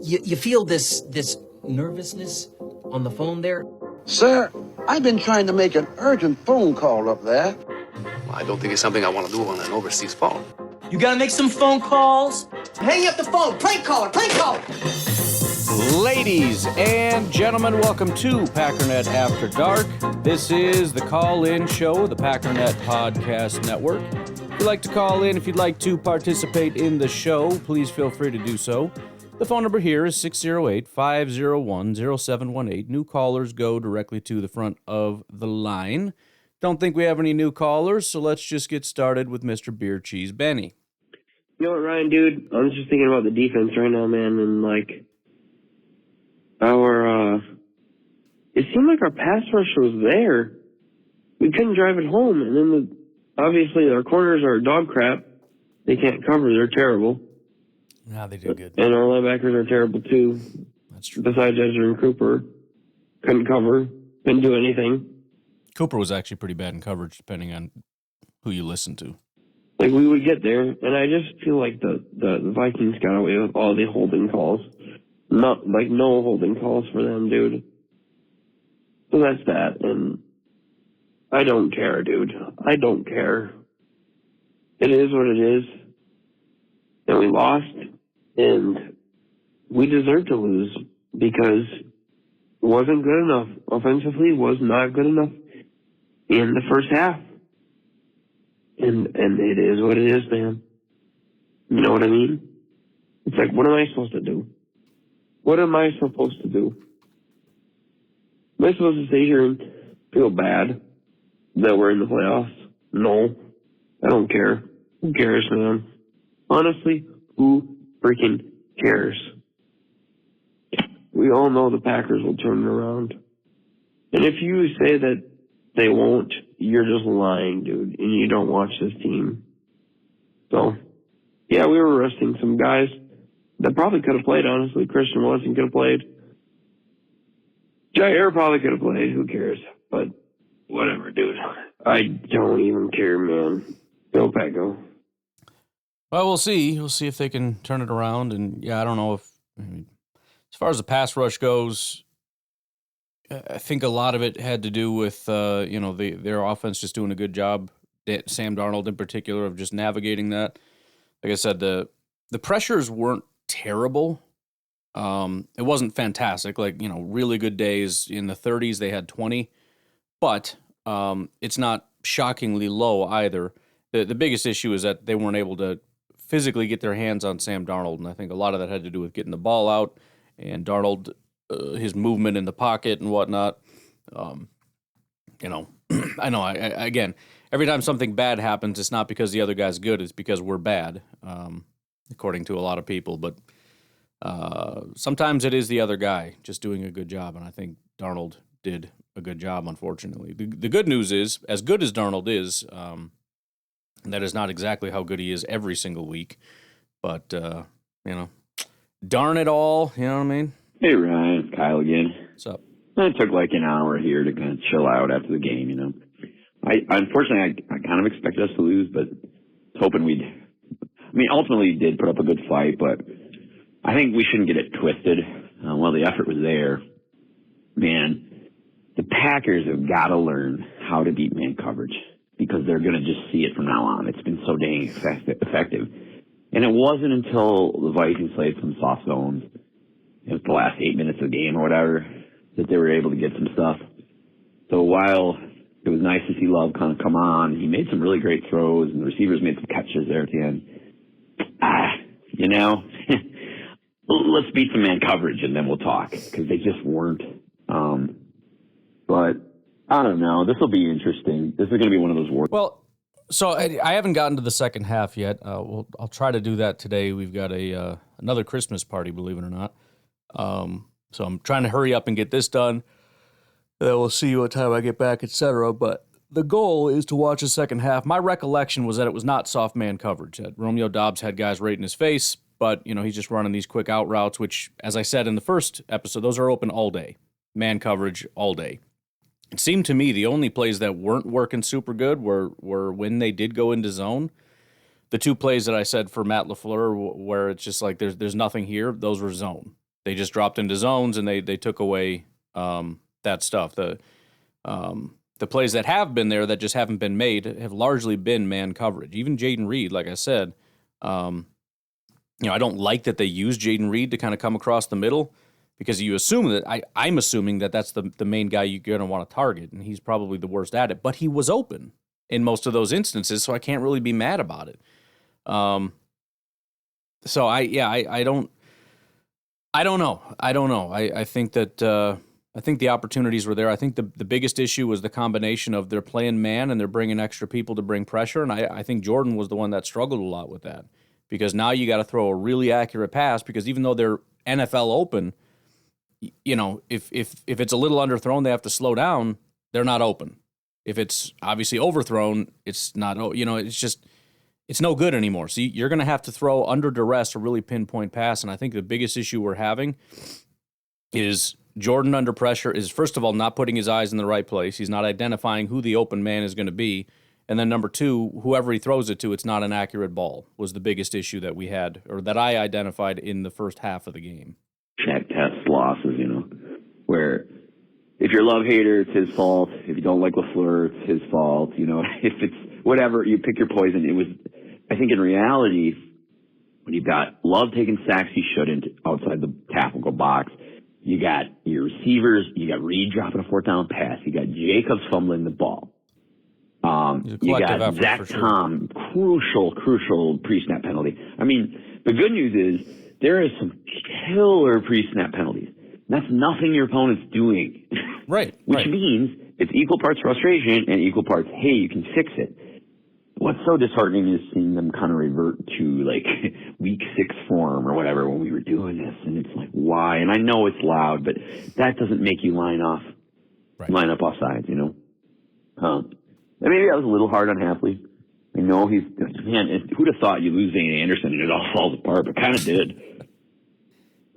You feel this nervousness on the phone there? Sir, I've been trying to make an urgent phone call up there. Well, I don't think it's something I want to do on an overseas phone. You gotta make some phone calls. Hang up the phone. Prank caller. Prank caller. Ladies and gentlemen, welcome to Packernet After Dark. This is the call-in show of the Packernet Podcast Network. If you'd like to call in, if you'd like to participate in the show, please feel free to do so. The phone number here is 608-501-0718. New callers go directly to the front of the line. Don't think we have any new callers, so let's just get started with Mr. Beer Cheese Benny. You know what, Ryan, dude? I was just thinking about the defense right now, man, and, it seemed like our pass rush was there. We couldn't drive it home, and then, obviously, our corners are dog crap. They can't cover. They're terrible. Yeah, they did good. And our linebackers are terrible, too. That's true. Besides Ezra and Cooper. Couldn't cover. Couldn't do anything. Cooper was actually pretty bad in coverage, depending on who you listen to. Like, we would get there, and I just feel like the Vikings got away with all the holding calls. No holding calls for them, dude. So that's that, and I don't care, dude. I don't care. It is what it is. And we lost, and we deserve to lose because it wasn't good enough. Offensively, was not good enough in the first half. And it is what it is, man. You know what I mean? It's like, what am I supposed to do? What am I supposed to do? Am I supposed to stay here and feel bad that we're in the playoffs? No. I don't care. Who cares, man? Honestly, who freaking cares? We all know the Packers will turn it around. And if you say that they won't, you're just lying, dude, and you don't watch this team. So, yeah, we were resting some guys that probably could have played, honestly. Christian Watson could have played. Jair probably could have played. Who cares? But whatever, dude. I don't even care, man. Go Paco. Well, we'll see. We'll see if they can turn it around. And, yeah, I don't know if as far as the pass rush goes, I think a lot of it had to do with, their offense just doing a good job. Sam Darnold in particular of just navigating that. Like I said, the pressures weren't terrible. It wasn't fantastic. Really good days in the 30s, they had 20. But it's not shockingly low either. The biggest issue is that they weren't able to physically get their hands on Sam Darnold, and I think a lot of that had to do with getting the ball out and Darnold, his movement in the pocket and whatnot. I know, again, every time something bad happens, it's not because the other guy's good, it's because we're bad, according to a lot of people, but sometimes it is the other guy just doing a good job, and I think Darnold did a good job, unfortunately. The good news is, as good as Darnold is, that is not exactly how good he is every single week, but, darn it all, you know what I mean? Hey, Ryan, it's Kyle again. What's up? It took like an hour here to kind of chill out after the game, Unfortunately, I kind of expected us to lose, but hoping ultimately we did put up a good fight, but I think we shouldn't get it twisted. While the effort was there, man, the Packers have got to learn how to beat man coverage because they're going to just see it from now on. It's been so dang effective. And it wasn't until the Vikings played some soft zones, it was the last 8 minutes of the game or whatever, that they were able to get some stuff. So while it was nice to see Love kind of come on, he made some really great throws, and the receivers made some catches there at the end. Let's beat some man coverage, and then we'll talk, because they just weren't. But I don't know. This will be interesting. This is going to be one of those wars. Well, so I haven't gotten to the second half yet. I'll try to do that today. We've got another Christmas party, believe it or not. So I'm trying to hurry up and get this done. Then we'll see what time I get back, etc. But the goal is to watch the second half. My recollection was that it was not soft man coverage. That Romeo Doubs had guys right in his face, but he's just running these quick out routes, which, as I said in the first episode, those are open all day. Man coverage all day. It seemed to me the only plays that weren't working super good were when they did go into zone. The two plays that I said for Matt LaFleur, where it's just like there's nothing here, those were zone. They just dropped into zones and they took away that stuff. The plays that have been there that just haven't been made have largely been man coverage. Even Jaden Reed, like I said, I don't like that they use Jaden Reed to kind of come across the middle because you assume that I'm assuming that that's the main guy you're going to want to target, and he's probably the worst at it. But he was open in most of those instances, so I can't really be mad about it. So I don't know. I think that I think the opportunities were there. I think the biggest issue was the combination of they're playing man and they're bringing extra people to bring pressure, and I think Jordan was the one that struggled a lot with that because now you got to throw a really accurate pass because even though they're NFL open, if it's a little underthrown, they have to slow down. They're not open. If it's obviously overthrown, it's not. It's no good anymore. So you're going to have to throw under duress a really pinpoint pass, and I think the biggest issue we're having is Jordan under pressure is, first of all, not putting his eyes in the right place. He's not identifying who the open man is going to be. And then number two, whoever he throws it to, it's not an accurate ball was the biggest issue that we had or that I identified in the first half of the game. Check test losses, where if you're a love hater, it's his fault. If you don't like LaFleur, it's his fault. If it's whatever, you pick your poison. It was, I think in reality, when you've got Love taking sacks he shouldn't outside the tackle box, you got your receivers, you got Reed dropping a fourth down pass, you got Jacobs fumbling the ball. You got Zach Tom, crucial pre-snap penalty. I mean, the good news is there is some killer pre-snap penalties. That's nothing your opponent's doing. Right. Which means it's equal parts frustration and equal parts, hey, you can fix it. What's so disheartening is seeing them kind of revert to like week 6 form or whatever when we were doing this. And it's like, why? And I know it's loud, but that doesn't make you line up off sides, And maybe I was a little hard on Hafley. I know who'd have thought you lose Zane Anderson and it all falls apart, but kind of did.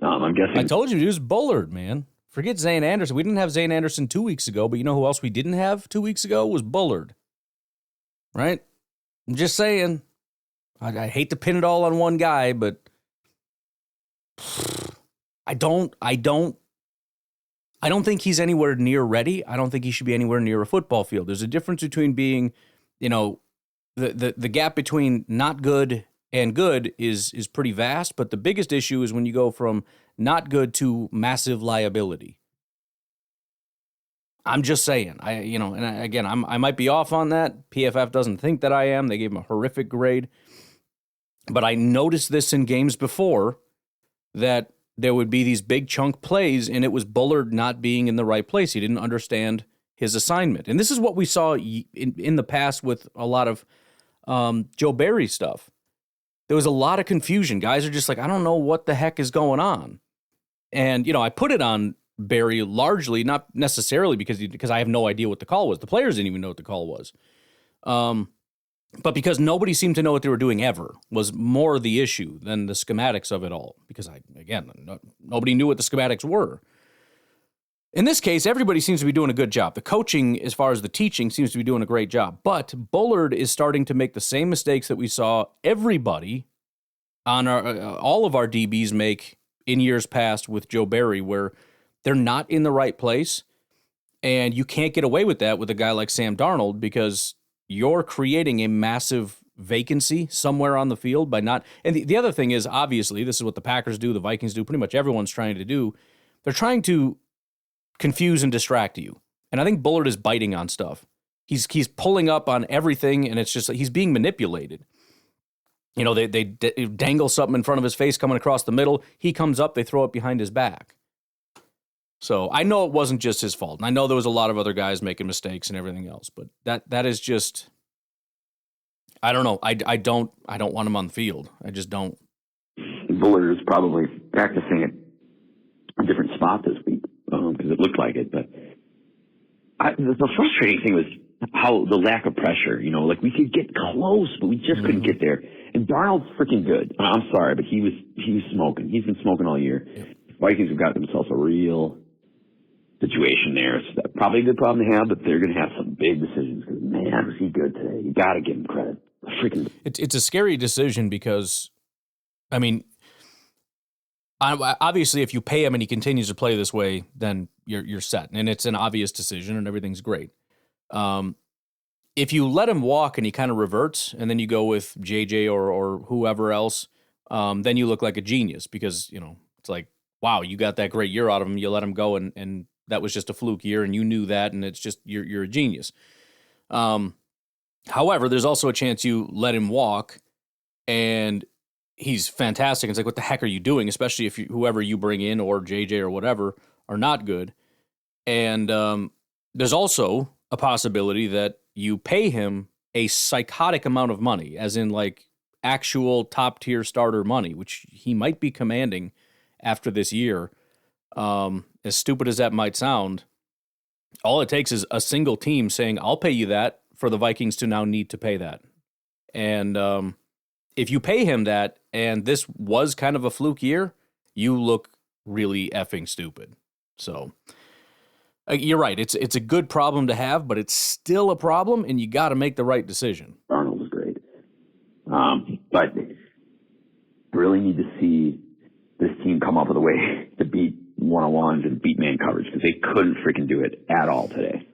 I'm guessing. I told you, it was Bullard, man. Forget Zane Anderson. We didn't have Zane Anderson 2 weeks ago, but you know who else we didn't have 2 weeks ago? Was Bullard. Right? I'm just saying. I hate to pin it all on one guy, but I don't think he's anywhere near ready. I don't think he should be anywhere near a football field. There's a difference between being, the gap between not good and good is pretty vast, but the biggest issue is when you go from not good to massive liability. I'm just saying, I might be off on that. PFF doesn't think that I am. They gave him a horrific grade. But I noticed this in games before that there would be these big chunk plays, and it was Bullard not being in the right place. He didn't understand his assignment. And this is what we saw in the past with a lot of Joe Barry stuff. There was a lot of confusion. Guys are just like, I don't know what the heck is going on. And, I put it on Barry largely, not necessarily because I have no idea what the call was. The players didn't even know what the call was. But because nobody seemed to know what they were doing ever was more the issue than the schematics of it all. Because, nobody knew what the schematics were. In this case, everybody seems to be doing a good job. The coaching, as far as the teaching, seems to be doing a great job. But Bullard is starting to make the same mistakes that we saw everybody on all of our DBs make in years past with Joe Barry, where they're not in the right place. And you can't get away with that with a guy like Sam Darnold because you're creating a massive vacancy somewhere on the field by not. And the other thing is, obviously, this is what the Packers do, the Vikings do, pretty much everyone's trying to do. They're trying to confuse and distract you. And I think Bullard is biting on stuff. He's pulling up on everything, and it's just like he's being manipulated. They dangle something in front of his face coming across the middle. He comes up, they throw it behind his back. So I know it wasn't just his fault. And I know there was a lot of other guys making mistakes and everything else, but that is just, I don't know. I don't want him on the field. I just don't. Bullard is probably practicing at a different spot this week because it looked like it. But the frustrating thing was how the lack of pressure. Like we could get close, but we just couldn't get there. And Darnold's freaking good. I'm sorry, but he was smoking. He's been smoking all year. Vikings have got themselves a real situation there. It's probably a good problem to have, but they're going to have some big decisions because, man, was he good today. You got to give him credit. It's a scary decision because, Obviously, if you pay him and he continues to play this way, then you're set, and it's an obvious decision, and everything's great. If you let him walk and he kind of reverts, and then you go with JJ or whoever else, then you look like a genius because it's like, wow, you got that great year out of him. You let him go, and that was just a fluke year, and you knew that, and it's just you're a genius. However, there's also a chance you let him walk, and he's fantastic. It's like, what the heck are you doing? Especially if whoever you bring in or JJ or whatever are not good. And there's also a possibility that you pay him a psychotic amount of money, as in like actual top tier starter money, which he might be commanding after this year. As stupid as that might sound, all it takes is a single team saying, I'll pay you that, for the Vikings to now need to pay that. And if you pay him that, and this was kind of a fluke year, you look really effing stupid. So you're right. It's a good problem to have, but it's still a problem, and you got to make the right decision. Arnold was great. But I really need to see this team come up with a way to beat one-on-ones and beat man coverage, because they couldn't freaking do it at all today.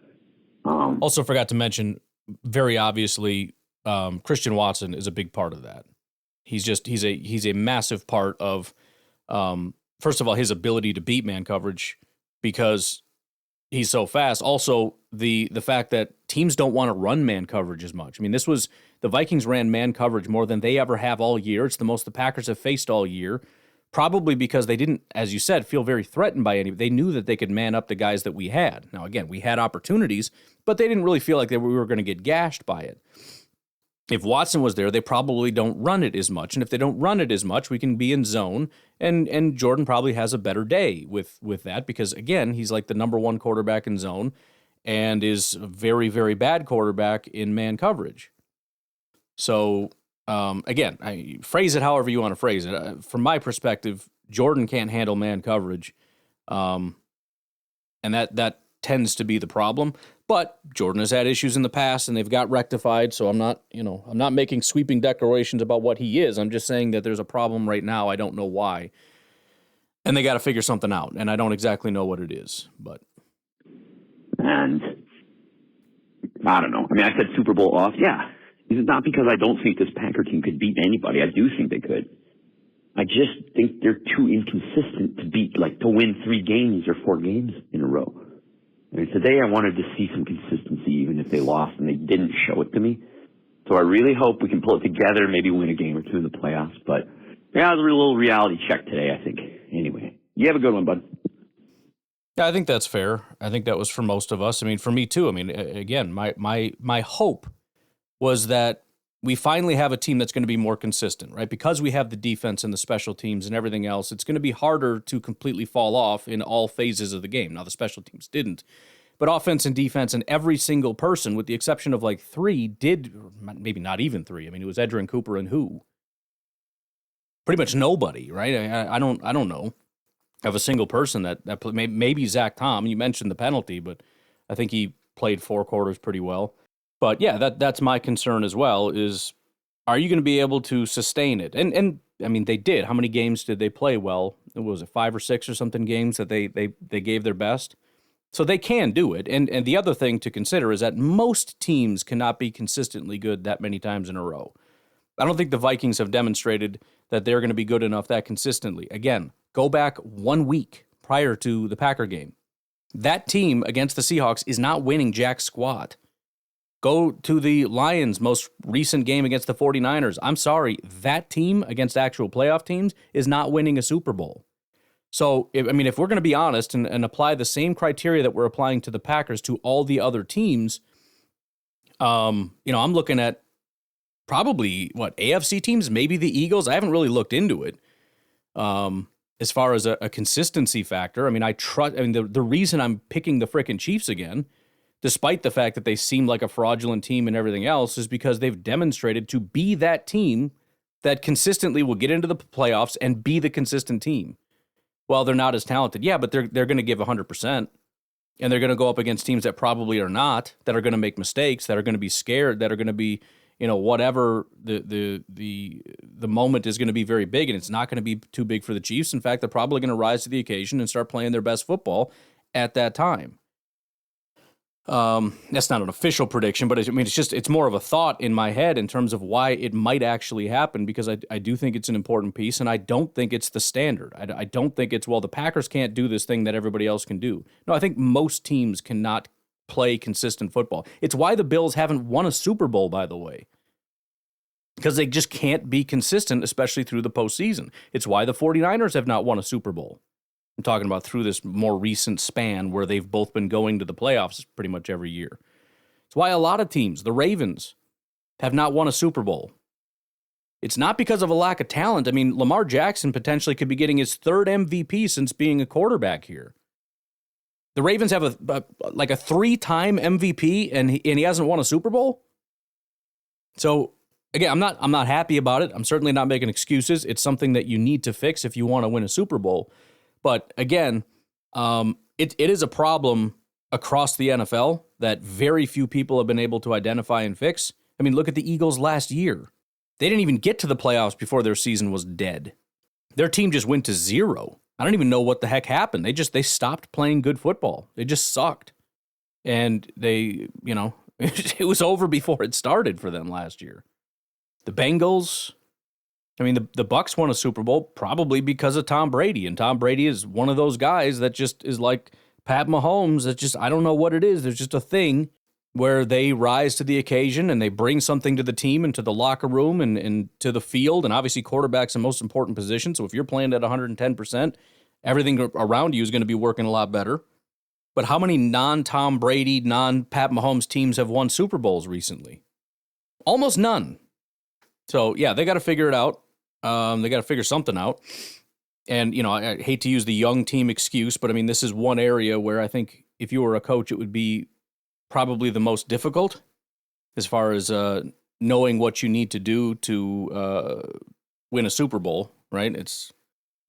Also forgot to mention, very obviously, Christian Watson is a big part of that. He's a massive part of, first of all, his ability to beat man coverage because he's so fast. Also, the fact that teams don't want to run man coverage as much. I mean, the Vikings ran man coverage more than they ever have all year. It's the most the Packers have faced all year, probably because they didn't, as you said, feel very threatened by any. They knew that they could man up the guys that we had. Now, again, we had opportunities, but they didn't really feel like we were going to get gashed by it. If Watson was there, they probably don't run it as much. And if they don't run it as much, we can be in zone. And Jordan probably has a better day with that because, again, he's like the number one quarterback in zone and is a very, very bad quarterback in man coverage. So, again, I phrase it however you want to phrase it. From my perspective, Jordan can't handle man coverage. And that tends to be the problem. But Jordan has had issues in the past, and they've got rectified. So I'm not making sweeping declarations about what he is. I'm just saying that there's a problem right now. I don't know why, and they got to figure something out. And I don't exactly know what it is, but. And I don't know. I mean, I said Super Bowl off. Yeah, it's not because I don't think this Packer team could beat anybody. I do think they could. I just think they're too inconsistent to win 3 games or 4 games in a row. I mean, today I wanted to see some consistency, even if they lost, and they didn't show it to me. So I really hope we can pull it together, maybe win a game or 2 in the playoffs. But yeah, it was a little reality check today, I think. Anyway, you have a good one, bud. Yeah, I think that's fair. I think that was for most of us. I mean, for me too. I mean, again, my hope was that we finally have a team that's going to be more consistent, right? Because we have the defense and the special teams and everything else, it's going to be harder to completely fall off in all phases of the game. Now, the special teams didn't, but offense and defense and every single person, with the exception of like 3, did, maybe not even 3. I mean, it was Edgerrin Cooper and who? Pretty much nobody, right? I don't know of a single person that maybe Zach Tom. You mentioned the penalty, but I think he played 4 quarters pretty well. But yeah, that's my concern as well, is are you going to be able to sustain it? And I mean, they did. How many games did they play well? Was it 5 or 6 or something games that they gave their best? So they can do it. And the other thing to consider is that most teams cannot be consistently good that many times in a row. I don't think the Vikings have demonstrated that they're going to be good enough that consistently. Again, go back 1 week prior to the Packer game. That team against the Seahawks is not winning jack squat. Go to the Lions' most recent game against the 49ers. I'm sorry, that team against actual playoff teams is not winning a Super Bowl. So, if we're going to be honest and apply the same criteria that we're applying to the Packers to all the other teams, I'm looking at probably, AFC teams, maybe the Eagles. I haven't really looked into it as far as a consistency factor. I mean, the reason I'm picking the frickin' Chiefs again, despite the fact that they seem like a fraudulent team and everything else, is because they've demonstrated to be that team that consistently will get into the playoffs and be the consistent team. Well, they're not as talented. Yeah, but they're going to give 100%, and they're going to go up against teams that probably are not, that are going to make mistakes, that are going to be scared, that are going to be whatever the moment is going to be very big, and it's not going to be too big for the Chiefs. In fact, they're probably going to rise to the occasion and start playing their best football at that time. That's not an official prediction, but it's more of a thought in my head in terms of why it might actually happen, because I do think it's an important piece, and I don't think it's the standard. I don't think it's, well, the Packers can't do this thing that everybody else can do. No, I think most teams cannot play consistent football. It's why the Bills haven't won a Super Bowl, by the way, because they just can't be consistent, especially through the postseason. It's why the 49ers have not won a Super Bowl. I'm talking about through this more recent span where they've both been going to the playoffs pretty much every year. It's why a lot of teams, the Ravens, have not won a Super Bowl. It's not because of a lack of talent. I mean, Lamar Jackson potentially could be getting his third MVP since being a quarterback here. The Ravens have a 3-time MVP, and he hasn't won a Super Bowl. So again, I'm not happy about it. I'm certainly not making excuses. It's something that you need to fix if you want to win a Super Bowl. But again, it is a problem across the NFL that very few people have been able to identify and fix. I mean, look at the Eagles last year. They didn't even get to the playoffs before their season was dead. Their team just went to 0. I don't even know what the heck happened. They stopped playing good football. They just sucked. And it was over before it started for them last year. The Bengals, I mean, the Bucs won a Super Bowl probably because of Tom Brady, and Tom Brady is one of those guys that just is like Pat Mahomes. That just, I don't know what it is. There's just a thing where they rise to the occasion and they bring something to the team and to the locker room and to the field. And obviously, quarterback's the most important position. So if you're playing at 110%, everything around you is going to be working a lot better. But how many non-Tom Brady, non-Pat Mahomes teams have won Super Bowls recently? Almost none. So yeah, they got to figure it out. They got to figure something out. And, I hate to use the young team excuse, but I mean, this is one area where I think if you were a coach, it would be probably the most difficult as far as knowing what you need to do to win a Super Bowl, right?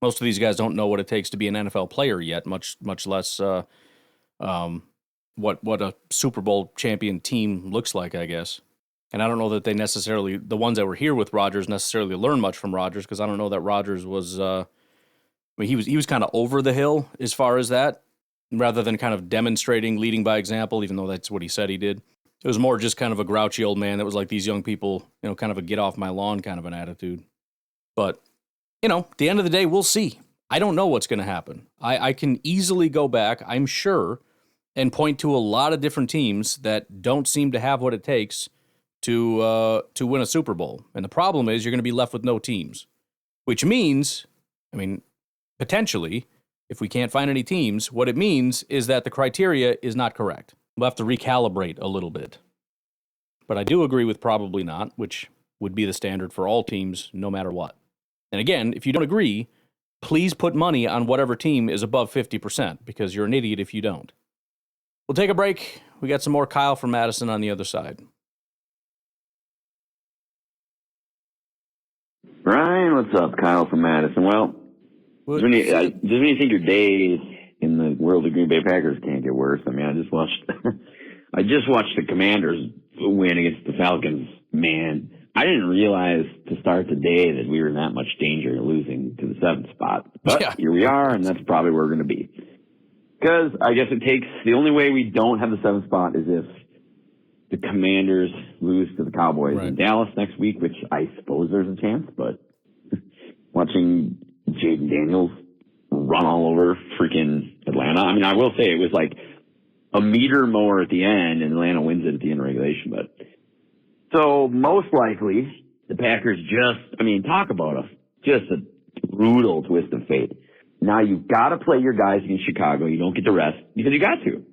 Most of these guys don't know what it takes to be an NFL player yet, much less what a Super Bowl champion team looks like, I guess. And I don't know that they necessarily, the ones that were here with Rodgers, necessarily learned much from Rodgers, because I don't know that Rodgers was, he was kind of over the hill as far as that, rather than kind of demonstrating, leading by example, even though that's what he said he did. It was more just kind of a grouchy old man that was like these young people, kind of a get off my lawn kind of an attitude. But, at the end of the day, we'll see. I don't know what's going to happen. I can easily go back, I'm sure, and point to a lot of different teams that don't seem to have what it takes to win a Super Bowl. And the problem is you're going to be left with no teams, which means, potentially, if we can't find any teams, what it means is that the criteria is not correct. We'll have to recalibrate a little bit. But I do agree with probably not, which would be the standard for all teams no matter what. And again, if you don't agree, please put money on whatever team is above 50%, because you're an idiot if you don't. We'll take a break. We got some more Kyle from Madison on the other side. Ryan, what's up? Kyle from Madison. Well, just when you think your day in the world of Green Bay Packers can't get worse. I mean, I just watched the Commanders win against the Falcons. Man, I didn't realize to start the day that we were in that much danger of losing to the 7th spot. But Here we are, and that's probably where we're going to be. Because I guess the only way we don't have the 7th spot is if the Commanders lose to the Cowboys in Dallas next week, which I suppose there's a chance, but watching Jaden Daniels run all over freaking Atlanta. I mean, I will say it was like a meter more at the end, and Atlanta wins it at the end of regulation. But so most likely the Packers talk about just a brutal twist of fate. Now you've got to play your guys against Chicago. You don't get to rest because you got to.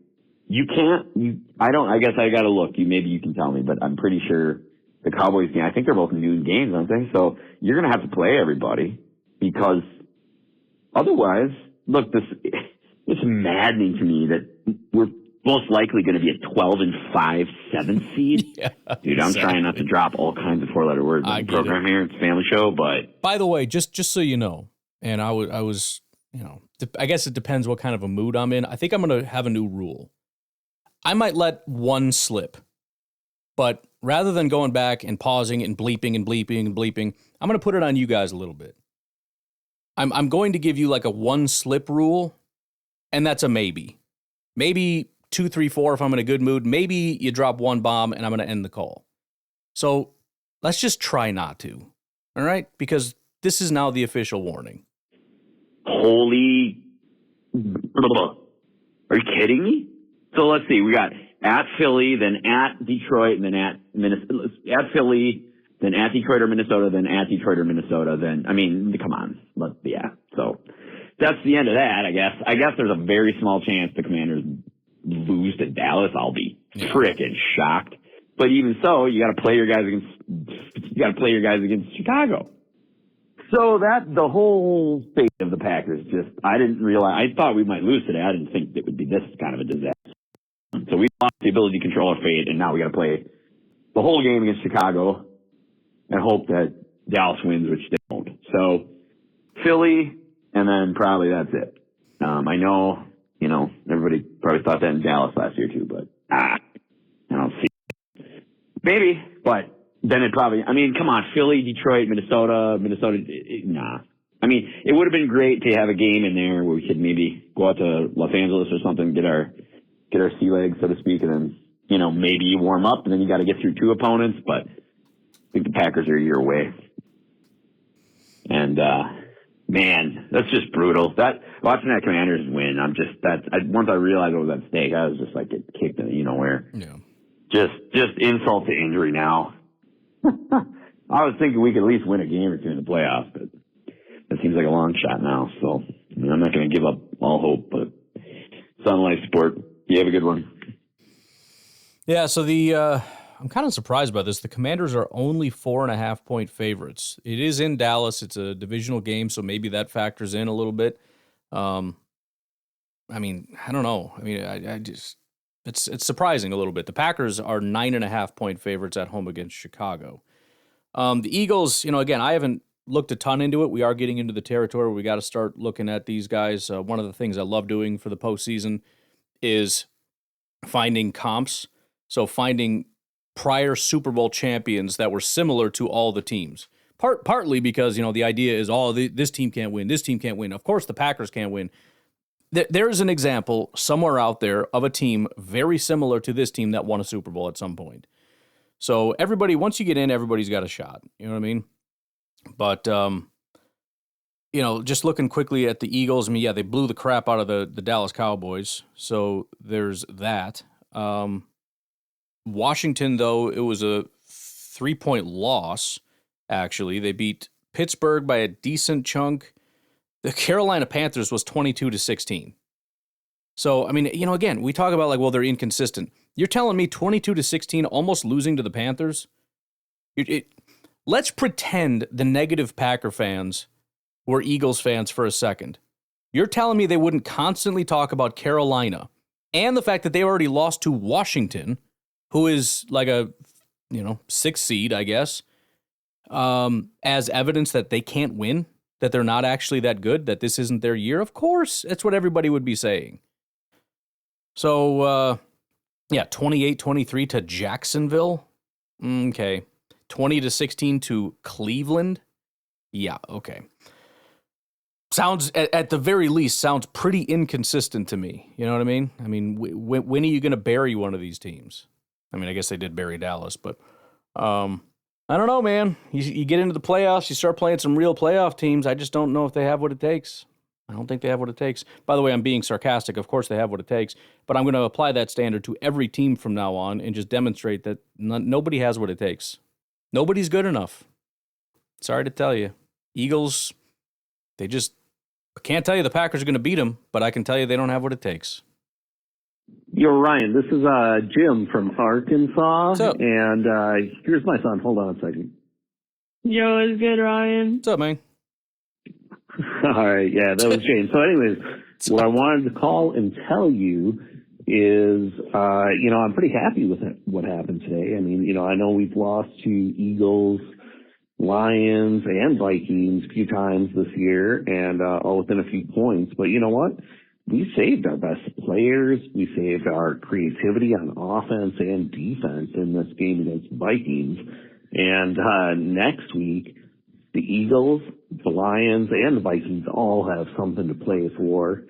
You can't. I guess I got to look. Maybe you can tell me, but I'm pretty sure the Cowboys game. I think they're both noon games, aren't they? So you're going to have to play everybody, because otherwise, look, it's maddening to me that we're most likely going to be a 12-5 7th seed. Yeah, dude, I'm trying not to drop all kinds of 4-letter words in the program here. It's a family show, but by the way, just so you know, and I was, I guess it depends what kind of a mood I'm in. I think I'm going to have a new rule. I might let one slip, but rather than going back and pausing and bleeping and bleeping and bleeping, I'm going to put it on you guys a little bit. I'm going to give you like a one slip rule, and that's a maybe. Maybe 2, 3, 4 if I'm in a good mood. Maybe you drop one bomb and I'm going to end the call. So let's just try not to. All right? Because this is now the official warning. Holy. Are you kidding me? So let's see. We got at Philly, then at Detroit, and then at Minnesota. At Philly, then at Detroit or Minnesota, then at Detroit or Minnesota. Then, I mean, come on. Yeah. So that's the end of that, I guess. I guess there's a very small chance the Commanders lose to Dallas. I'll be freaking shocked. But even so, you got to play your guys against Chicago. So that the whole fate of the Packers I didn't realize. I thought we might lose today. I didn't think it would be this kind of a disaster. So we lost the ability to control our fate, and now we got to play the whole game against Chicago and hope that Dallas wins, which they won't. So Philly, and then probably that's it. I know, everybody probably thought that in Dallas last year too, but I don't see it. Maybe, but then it probably, come on, Philly, Detroit, Minnesota, nah. It would have been great to have a game in there where we could maybe go out to Los Angeles or something, get our sea legs, so to speak, and then, maybe you warm up, and then you got to get through 2 opponents, but I think the Packers are a year away. And, man, that's just brutal. Watching that Commanders win, once I realized what was at stake, I was just like, get kicked in, where. Yeah. Just insult to injury now. I was thinking we could at least win a game or 2 in the playoffs, but it seems like a long shot now. So I'm not going to give up all hope, but it's on life sport. You have a good one. Yeah, so I'm kind of surprised by this. The Commanders are only 4.5-point favorites. It is in Dallas. It's a divisional game, so maybe that factors in a little bit. I don't know. I just it's surprising a little bit. The Packers are 9.5-point favorites at home against Chicago. The Eagles, again, I haven't looked a ton into it. We are getting into the territory where we got to start looking at these guys. One of the things I love doing for the postseason is finding comps. So finding prior Super Bowl champions that were similar to all the teams. Partly because, the idea is, this team can't win. This team can't win. Of course, the Packers can't win. There is an example somewhere out there of a team very similar to this team that won a Super Bowl at some point. So everybody, once you get in, everybody's got a shot. You know what I mean? But, just looking quickly at the Eagles, they blew the crap out of the Dallas Cowboys. So there's that. Washington, though, it was a 3-point loss, actually. They beat Pittsburgh by a decent chunk. The Carolina Panthers was 22-16. So, again, we talk about they're inconsistent. You're telling me 22-16 almost losing to the Panthers? Let's pretend the negative Packer fans were Eagles fans for a second. You're telling me they wouldn't constantly talk about Carolina and the fact that they already lost to Washington, who is like a, 6th seed, I guess, as evidence that they can't win? That they're not actually that good, that this isn't their year? Of course, that's what everybody would be saying. So, 28-23 to Jacksonville. Okay. 20-16 to Cleveland. Yeah, okay. Sounds, at the very least, sounds pretty inconsistent to me. You know what I mean? When are you going to bury one of these teams? I guess they did bury Dallas, but I don't know, man. You get into the playoffs, you start playing some real playoff teams. I just don't know if they have what it takes. I don't think they have what it takes. By the way, I'm being sarcastic. Of course they have what it takes, but I'm going to apply that standard to every team from now on and just demonstrate that nobody has what it takes. Nobody's good enough. Sorry to tell you. Eagles, I can't tell you the Packers are going to beat them, but I can tell you they don't have what it takes. Yo, Ryan, this is Jim from Arkansas. What's up? And here's my son. Hold on a second. Yo, it's good, Ryan. What's up, man? All right, yeah, that was James. So anyways, what I wanted to call and tell you is, I'm pretty happy with what happened today. I know we've lost to Eagles, Lions, and Vikings a few times this year, and all within a few points. But you know what? we saved our best players. We saved our creativity on offense and defense in this game against the Vikings. And next week, the Eagles, the Lions, and the Vikings all have something to play for.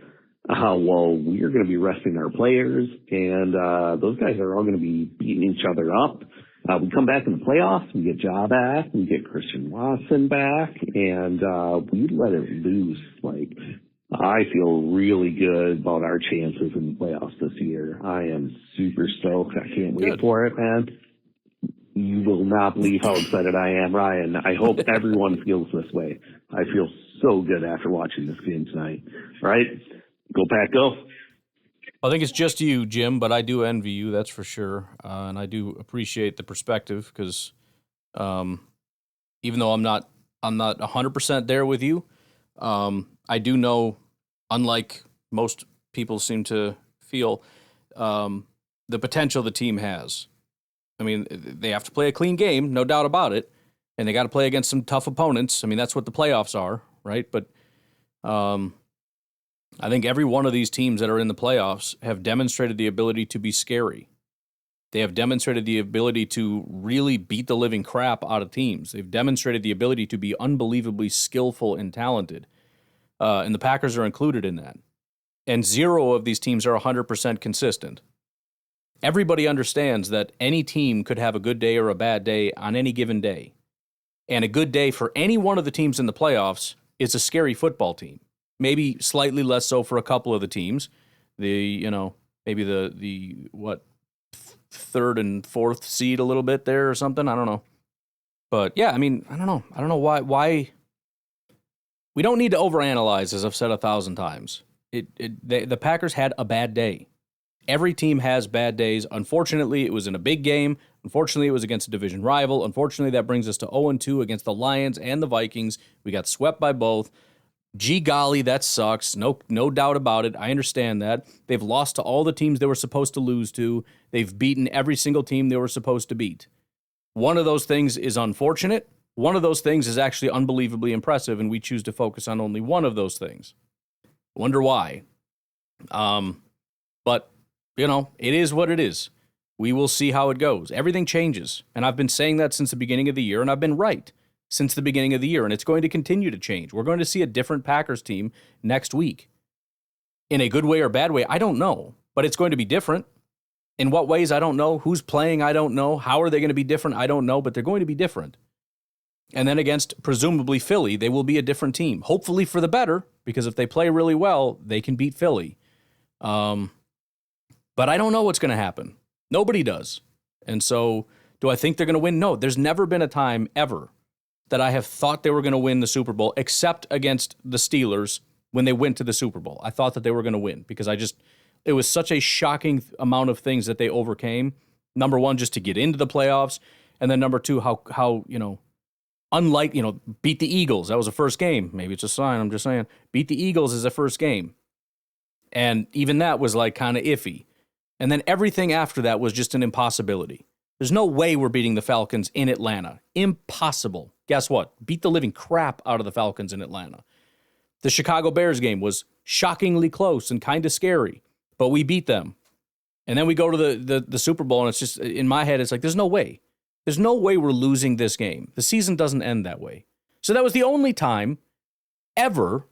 Well, we're going to be resting our players, and those guys are all going to be beating each other up. We come back in the playoffs, we get Ja back, we get Christian Watson back, and we let it loose. Like, I feel really good about our chances in the playoffs this year. I am super stoked. I can't wait for it, man. You will not believe how excited I am, Ryan. I hope everyone feels this way. I feel so good after watching this game tonight. Right? Go Pack, go. I think it's just you, Jim, but I do envy you, that's for sure. And I do appreciate the perspective because even though I'm not 100% there with you, I do know, unlike most people seem to feel, the potential the team has. I mean, they have to play a clean game, no doubt about it, and they got to play against some tough opponents. I mean, that's what the playoffs are, right? But I think every one of these teams that are in the playoffs have demonstrated the ability to be scary. They have demonstrated the ability to really beat the living crap out of teams. They've demonstrated the ability to be unbelievably skillful and talented, and the Packers are included in that. And zero of these teams are 100% consistent. Everybody understands that any team could have a good day or a bad day on any given day. And a good day for any one of the teams in the playoffs is a scary football team. Maybe slightly less so for a couple of the teams. Maybe the third and fourth seed a little bit there or something. I don't know. But yeah, I mean, I don't know. I don't know why we don't need to overanalyze, as I've said 1,000 times. The Packers had a bad day. Every team has bad days. Unfortunately, it was in a big game. Unfortunately, it was against a division rival. Unfortunately, that brings us to 0-2 against the Lions and the Vikings. We got swept by both. Gee golly, that sucks. No doubt about it. I understand that. They've lost to all the teams they were supposed to lose to. They've beaten every single team they were supposed to beat. One of those things is unfortunate. One of those things is actually unbelievably impressive, and we choose to focus on only one of those things. Wonder why. But it is what it is. We will see how it goes. Everything changes. And I've been saying that since the beginning of the year, and I've been right since the beginning of the year, and it's going to continue to change. We're going to see a different Packers team next week. In a good way or bad way, I don't know. But it's going to be different. In what ways, I don't know. Who's playing, I don't know. How are they going to be different, I don't know. But they're going to be different. And then against, presumably, Philly, they will be a different team. Hopefully for the better, because if they play really well, they can beat Philly. But I don't know what's going to happen. Nobody does. And so, do I think they're going to win? No, there's never been a time ever that I have thought they were going to win the Super Bowl, except against the Steelers when they went to the Super Bowl. I thought that they were going to win because it was such a shocking amount of things that they overcame. Number one, just to get into the playoffs. And then number two, how unlike, beat the Eagles. That was the first game. Maybe it's a sign, I'm just saying. Beat the Eagles is the first game. And even that was like kind of iffy. And then everything after that was just an impossibility. There's no way we're beating the Falcons in Atlanta. Impossible. Guess what? Beat the living crap out of the Falcons in Atlanta. The Chicago Bears game was shockingly close and kind of scary, but we beat them. And then we go to the Super Bowl, and it's just, in my head, it's like, there's no way. There's no way we're losing this game. The season doesn't end that way. So that was the only time ever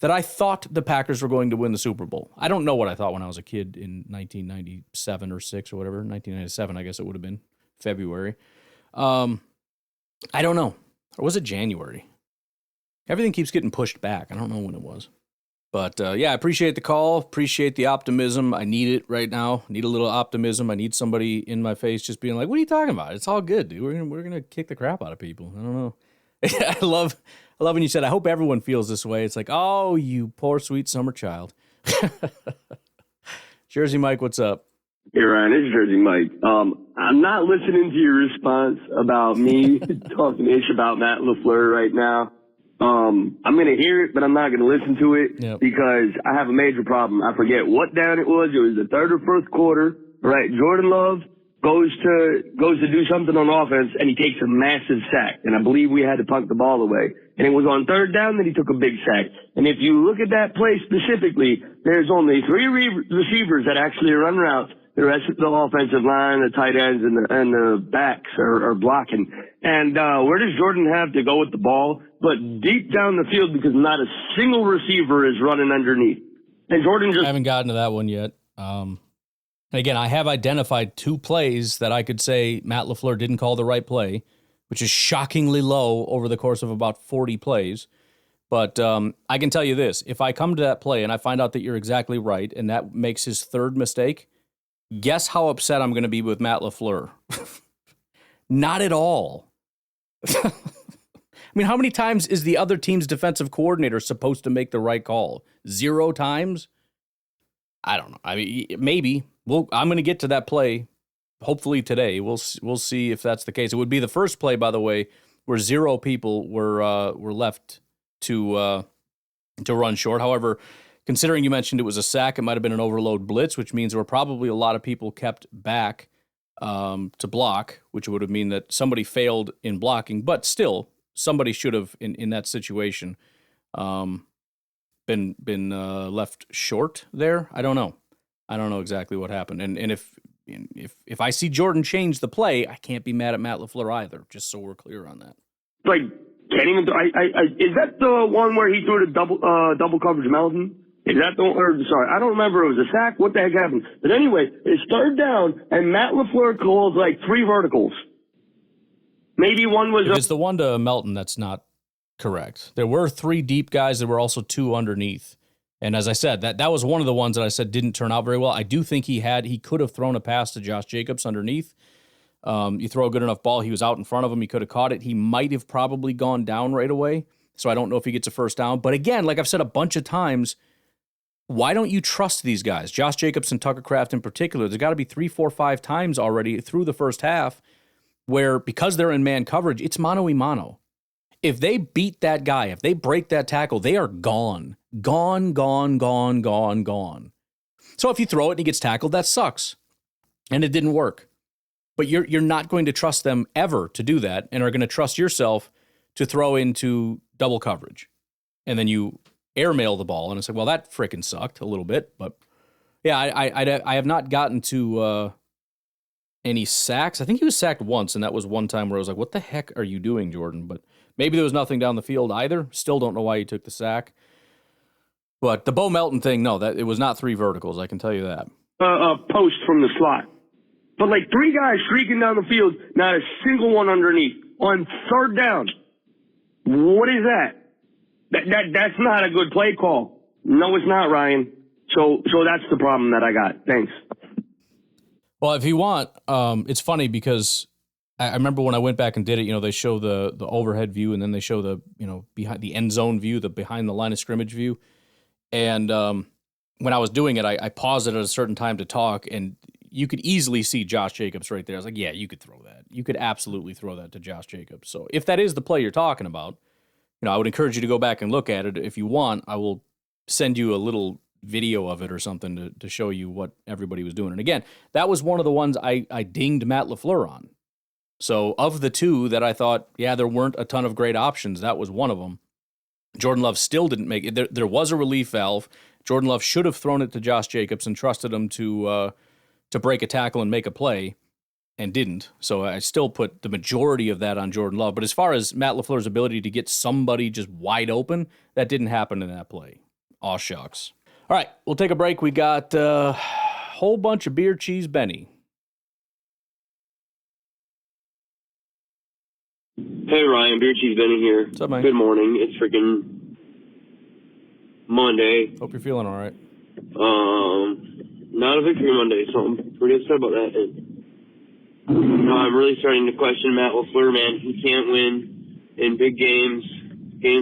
that I thought the Packers were going to win the Super Bowl. I don't know what I thought when I was a kid in 1997 or 6 or whatever. 1997, I guess it would have been February. I don't know. Or was it January? Everything keeps getting pushed back. I don't know when it was. But, yeah, I appreciate the call. Appreciate the optimism. I need it right now. I need a little optimism. I need somebody in my face just being like, what are you talking about? It's all good, dude. We're gonna kick the crap out of people. I don't know. I love when you said, I hope everyone feels this way. It's like, oh, you poor, sweet summer child. Jersey Mike, what's up? Hey, Ryan, it's Jersey Mike. I'm not listening to your response about me talking ish about Matt LaFleur right now. I'm going to hear it, but I'm not going to listen to it because I have a major problem. I forget what down it was. It was the third or fourth quarter, right? Jordan Love goes to do something on offense, and he takes a massive sack. And I believe we had to punt the ball away. And it was on third down that he took a big sack. And if you look at that play specifically, there's only three receivers that actually run routes. The rest of the offensive line, the tight ends, and the backs are blocking. And where does Jordan have to go with the ball? But deep down the field, because not a single receiver is running underneath. And Jordan just... I haven't gotten to that one yet. And again, I have identified 2 plays that I could say Matt LaFleur didn't call the right play, which is shockingly low over the course of about 40 plays. But I can tell you this. If I come to that play and I find out that you're exactly right and that makes his 3rd mistake, guess how upset I'm going to be with Matt LaFleur? Not at all. I mean, how many times is the other team's defensive coordinator supposed to make the right call? 0 times? I don't know. I mean, maybe. I'm going to get to that play hopefully today. We'll see if that's the case. It would be the first play, by the way, where 0 people were left to run short. However, considering you mentioned it was a sack, it might have been an overload blitz, which means there were probably a lot of people kept back to block, which would have mean that somebody failed in blocking. But still, somebody should have, in that situation, been left short there. I don't know. I don't know exactly what happened. And if I see Jordan change the play, I can't be mad at Matt LaFleur either, just so we're clear on that. Like, can't even... is that the one where he threw the double coverage Melton? Is that the one? Or, sorry, I don't remember. It was a sack. What the heck happened? But anyway, it's third down, and Matt LaFleur calls like 3 verticals. Maybe one was... If it's the one to Melton, that's not correct. There were 3 deep guys. There were also 2 underneath. And as I said, that was one of the ones that I said didn't turn out very well. I do think he could have thrown a pass to Josh Jacobs underneath. You throw a good enough ball, he was out in front of him, he could have caught it. He might have probably gone down right away. So I don't know if he gets a first down. But again, like I've said a bunch of times, why don't you trust these guys? Josh Jacobs and Tucker Kraft in particular. There's got to be 3, 4, 5 times already through the first half where, because they're in man coverage, it's mano-y-mano. If they beat that guy, if they break that tackle, they are gone. Gone. So if you throw it and he gets tackled, that sucks. And it didn't work. But you're not going to trust them ever to do that and are going to trust yourself to throw into double coverage. And then you airmail the ball, and it's like, well, that frickin' sucked a little bit. But yeah, I have not gotten to any sacks. I think he was sacked once, and that was one time where I was like, what the heck are you doing, Jordan? But maybe there was nothing down the field either. Still don't know why he took the sack. But the Bo Melton thing, no, that it was not 3 verticals, I can tell you that. Post from the slot. But like 3 guys streaking down the field, not a single one underneath. On third down. What is that? That's not a good play call. No, it's not, Ryan. So that's the problem that I got. Thanks. Well, if you want, it's funny because I remember when I went back and did it, they show the overhead view and then they show the, behind the end zone view, the behind the line of scrimmage view. And when I was doing it, I paused it at a certain time to talk, and you could easily see Josh Jacobs right there. I was like, yeah, you could throw that. You could absolutely throw that to Josh Jacobs. So if that is the play you're talking about, I would encourage you to go back and look at it. If you want, I will send you a little video of it or something to show you what everybody was doing. And again, that was one of the ones I dinged Matt LaFleur on. So of the 2 that I thought, yeah, there weren't a ton of great options, that was one of them. Jordan Love still didn't make it. There was a relief valve. Jordan Love should have thrown it to Josh Jacobs and trusted him to break a tackle and make a play, and didn't. So I still put the majority of that on Jordan Love. But as far as Matt LaFleur's ability to get somebody just wide open, that didn't happen in that play. Aw, shucks. All right, we'll take a break. We got a whole bunch of beer, cheese, Benny. Hey, Ryan, Beer Cheese Benny here. What's up, man? Good morning. It's freaking Monday. Hope you're feeling all right. Not a victory Monday, so I'm pretty upset about that. And I'm really starting to question Matt LaFleur, man. He can't win in big games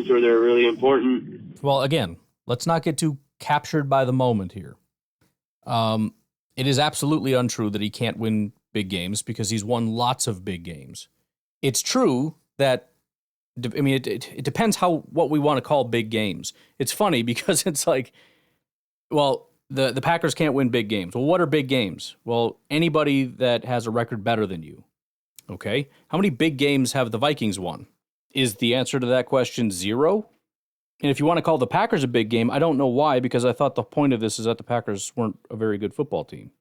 where they're really important. Well, again, let's not get too captured by the moment here. It is absolutely untrue that he can't win big games because he's won lots of big games. It's true that, it depends what we want to call big games. It's funny because it's like, well, the Packers can't win big games. Well, what are big games? Well, anybody that has a record better than you. Okay? How many big games have the Vikings won? Is the answer to that question 0? And if you want to call the Packers a big game, I don't know why, because I thought the point of this is that the Packers weren't a very good football team.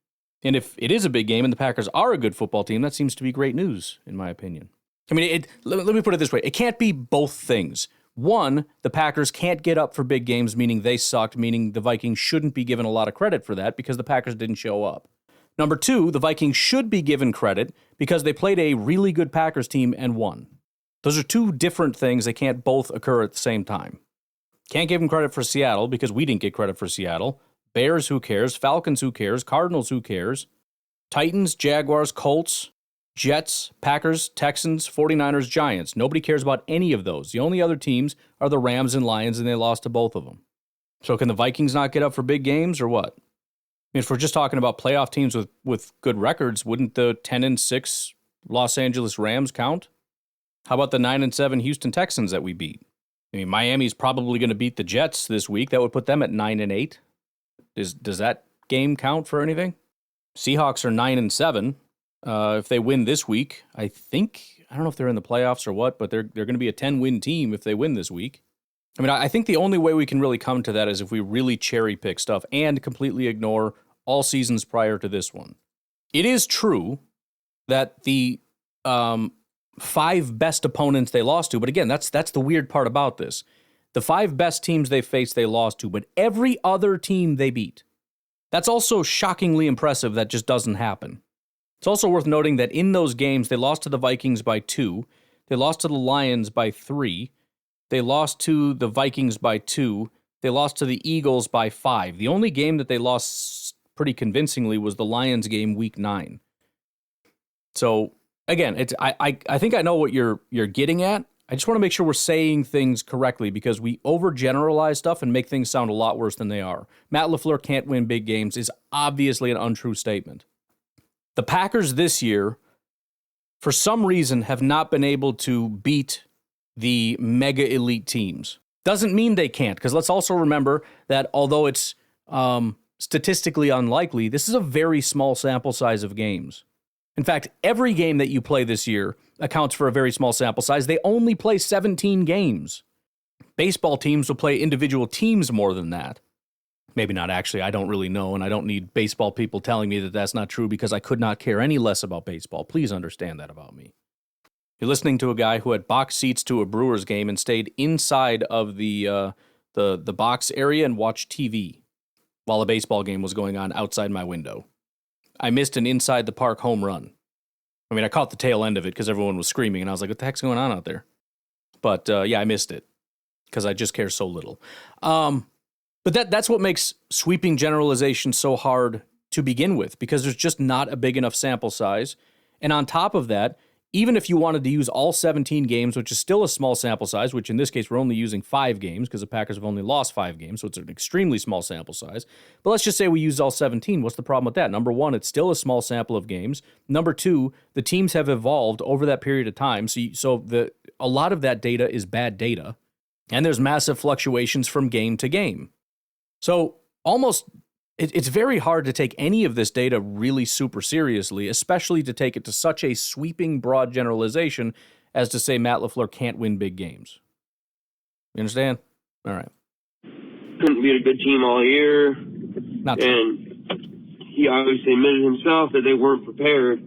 And if it is a big game and the Packers are a good football team, that seems to be great news, in my opinion. I mean, let me put it this way. It can't be both things. One, the Packers can't get up for big games, meaning they sucked, meaning the Vikings shouldn't be given a lot of credit for that because the Packers didn't show up. Number two, the Vikings should be given credit because they played a really good Packers team and won. Those are two different things. They can't both occur at the same time. Can't give them credit for Seattle because we didn't get credit for Seattle. Bears, who cares? Falcons, who cares? Cardinals, who cares? Titans, Jaguars, Colts, Jets, Packers, Texans, 49ers, Giants. Nobody cares about any of those. The only other teams are the Rams and Lions, and they lost to both of them. So can the Vikings not get up for big games or what? I mean, if we're just talking about playoff teams with good records, wouldn't the 10-6 Los Angeles Rams count? How about the 9-7 Houston Texans that we beat? I mean, Miami's probably going to beat the Jets this week. That would put them at 9-8. Does that game count for anything? Seahawks are 9-7. If they win this week, I don't know if they're in the playoffs or what, but they're going to be a 10-win team if they win this week. I mean, I think the only way we can really come to that is if we really cherry pick stuff and completely ignore all seasons prior to this one. It is true that the 5 best opponents they lost to, but again, that's the weird part about this. The 5 best teams they faced, they lost to, but every other team they beat. That's also shockingly impressive. That just doesn't happen. It's also worth noting that in those games, they lost to the Vikings by 2, they lost to the Lions by 3, they lost to the Vikings by 2, they lost to the Eagles by 5. The only game that they lost pretty convincingly was the Lions game week 9. So again, I think I know what you're getting at. I just want to make sure we're saying things correctly because we overgeneralize stuff and make things sound a lot worse than they are. Matt LaFleur can't win big games is obviously an untrue statement. The Packers this year, for some reason, have not been able to beat the mega elite teams. Doesn't mean they can't, because let's also remember that although it's statistically unlikely, this is a very small sample size of games. In fact, every game that you play this year accounts for a very small sample size. They only play 17 games. Baseball teams will play individual teams more than that. Maybe not actually, I don't really know, and I don't need baseball people telling me that that's not true because I could not care any less about baseball. Please understand that about me. You're listening to a guy who had box seats to a Brewers game and stayed inside of the box area and watched TV while a baseball game was going on outside my window. I missed an inside the park home run. I mean, I caught the tail end of it because everyone was screaming, and I was like, what the heck's going on out there? But yeah, I missed it because I just care so little. But that's what makes sweeping generalization so hard to begin with, because there's just not a big enough sample size. And on top of that, even if you wanted to use all 17 games, which is still a small sample size, which in this case we're only using 5 games because the Packers have only lost 5 games, so it's an extremely small sample size. But let's just say we used all 17. What's the problem with that? Number one, it's still a small sample of games. Number two, the teams have evolved over that period of time, so a lot of that data is bad data, and there's massive fluctuations from game to game. So it's very hard to take any of this data really super seriously, especially to take it to such a sweeping, broad generalization as to say Matt LaFleur can't win big games. You understand? All right. Couldn't beat a good team all year. Not true. And he obviously admitted himself that they weren't prepared,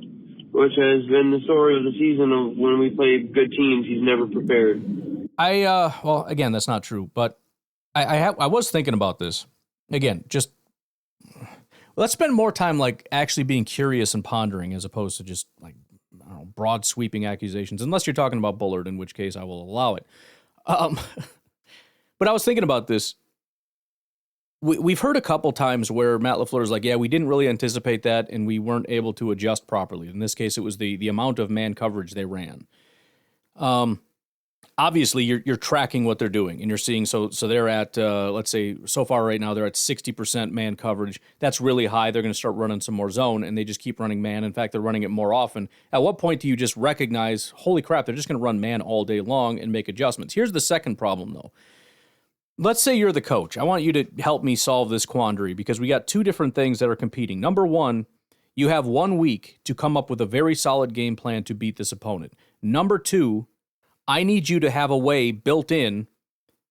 which has been the story of the season of when we play good teams, he's never prepared. Well, again, that's not true, but I was thinking about this. Again, just let's spend more time like actually being curious and pondering as opposed to just like, I don't know, broad sweeping accusations, unless you're talking about Bullard, in which case I will allow it. But I was thinking about this. We've heard a couple times where Matt LaFleur is like, yeah, we didn't really anticipate that and we weren't able to adjust properly. In this case, it was the amount of man coverage they ran. Obviously, you're tracking what they're doing, and you're seeing, so they're at, let's say, so far right now, they're at 60% man coverage. That's really high. They're going to start running some more zone, and they just keep running man. In fact, they're running it more often. At what point do you just recognize, holy crap, they're just going to run man all day long and make adjustments? Here's the second problem, though. Let's say you're the coach. I want you to help me solve this quandary, because we got 2 different things that are competing. Number one, you have 1 week to come up with a very solid game plan to beat this opponent. Number two, I need you to have a way built in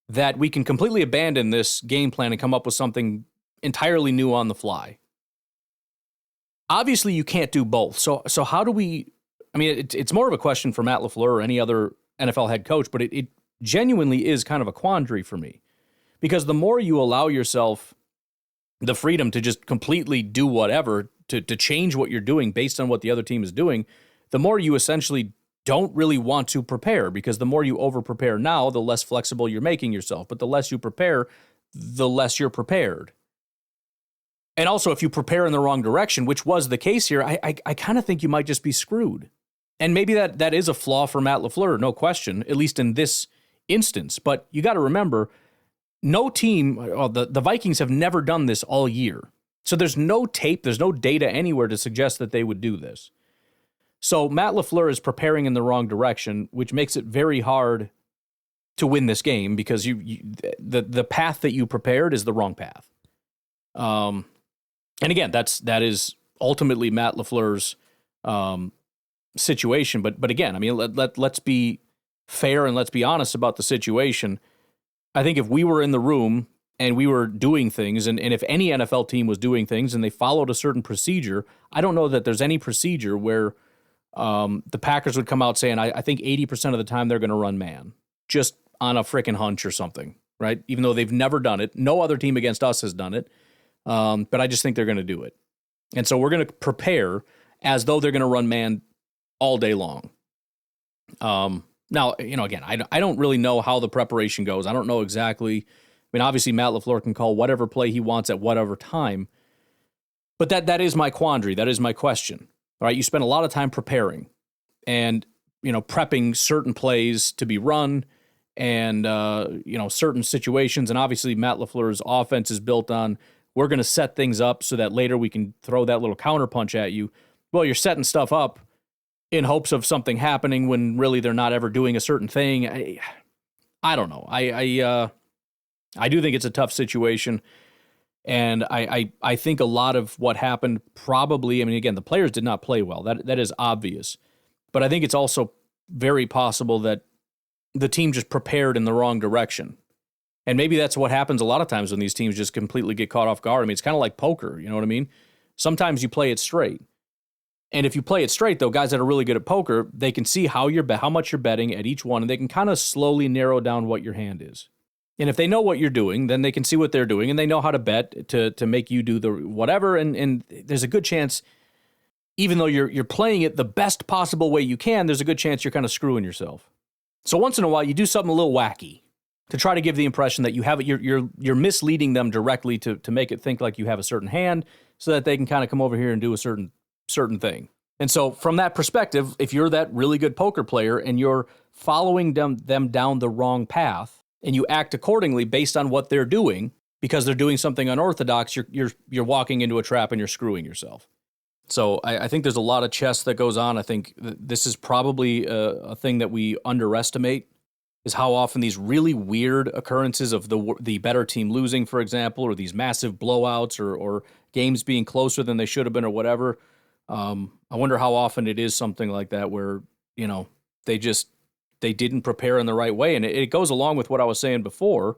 that we can completely abandon this game plan and come up with something entirely new on the fly. Obviously, you can't do both. So how do we? I mean, it's more of a question for Matt LaFleur or any other NFL head coach, but it genuinely is kind of a quandary for me, because the more you allow yourself the freedom to just completely do whatever, to change what you're doing based on what the other team is doing, the more you essentially don't really want to prepare, because the more you over-prepare now, the less flexible you're making yourself. But the less you prepare, the less you're prepared. And also, if you prepare in the wrong direction, which was the case here, I kind of think you might just be screwed. And maybe that is a flaw for Matt LaFleur, no question, at least in this instance. But you got to remember, no team, the Vikings have never done this all year. So there's no tape, there's no data anywhere to suggest that they would do this. So Matt LaFleur is preparing in the wrong direction, which makes it very hard to win this game, because the path that you prepared is the wrong path. And again, that is ultimately Matt LaFleur's situation. But again, I mean, let's be fair and let's be honest about the situation. I think if we were in the room and we were doing things, and if any NFL team was doing things and they followed a certain procedure, I don't know that there's any procedure where the Packers would come out saying, I think 80% of the time they're going to run man, just on a freaking hunch or something, right? Even though they've never done it. No other team against us has done it. But I just think they're going to do it. And so we're going to prepare as though they're going to run man all day long. Now, again, I don't really know how the preparation goes. I don't know exactly. I mean, obviously Matt LaFleur can call whatever play he wants at whatever time. But that is my quandary. That is my question. All right, you spend a lot of time preparing and, prepping certain plays to be run and, certain situations. And obviously Matt LaFleur's offense is built on, we're going to set things up so that later we can throw that little counterpunch at you. Well, you're setting stuff up in hopes of something happening when really they're not ever doing a certain thing. I don't know. I do think it's a tough situation. And I think a lot of what happened probably, I mean, again, the players did not play well. That is obvious. But I think it's also very possible that the team just prepared in the wrong direction. And maybe that's what happens a lot of times when these teams just completely get caught off guard. I mean, it's kind of like poker, you know what I mean? Sometimes you play it straight. And if you play it straight, though, guys that are really good at poker, they can see how much you're betting at each one, and they can kind of slowly narrow down what your hand is. And if they know what you're doing, then they can see what they're doing, and they know how to bet to make you do the whatever. And there's a good chance, even though you're playing it the best possible way you can, there's a good chance you're kind of screwing yourself. So once in a while, you do something a little wacky to try to give the impression that you have it. You're misleading them directly to make it think like you have a certain hand, so that they can kind of come over here and do a certain thing. And so from that perspective, if you're that really good poker player and you're following them down the wrong path, and you act accordingly based on what they're doing, because they're doing something unorthodox, you're walking into a trap and you're screwing yourself. So I think there's a lot of chess that goes on. I think this is probably a thing that we underestimate, is how often these really weird occurrences of the better team losing, for example, or these massive blowouts or games being closer than they should have been or whatever. I wonder how often it is something like that where, they didn't prepare in the right way. And it goes along with what I was saying before,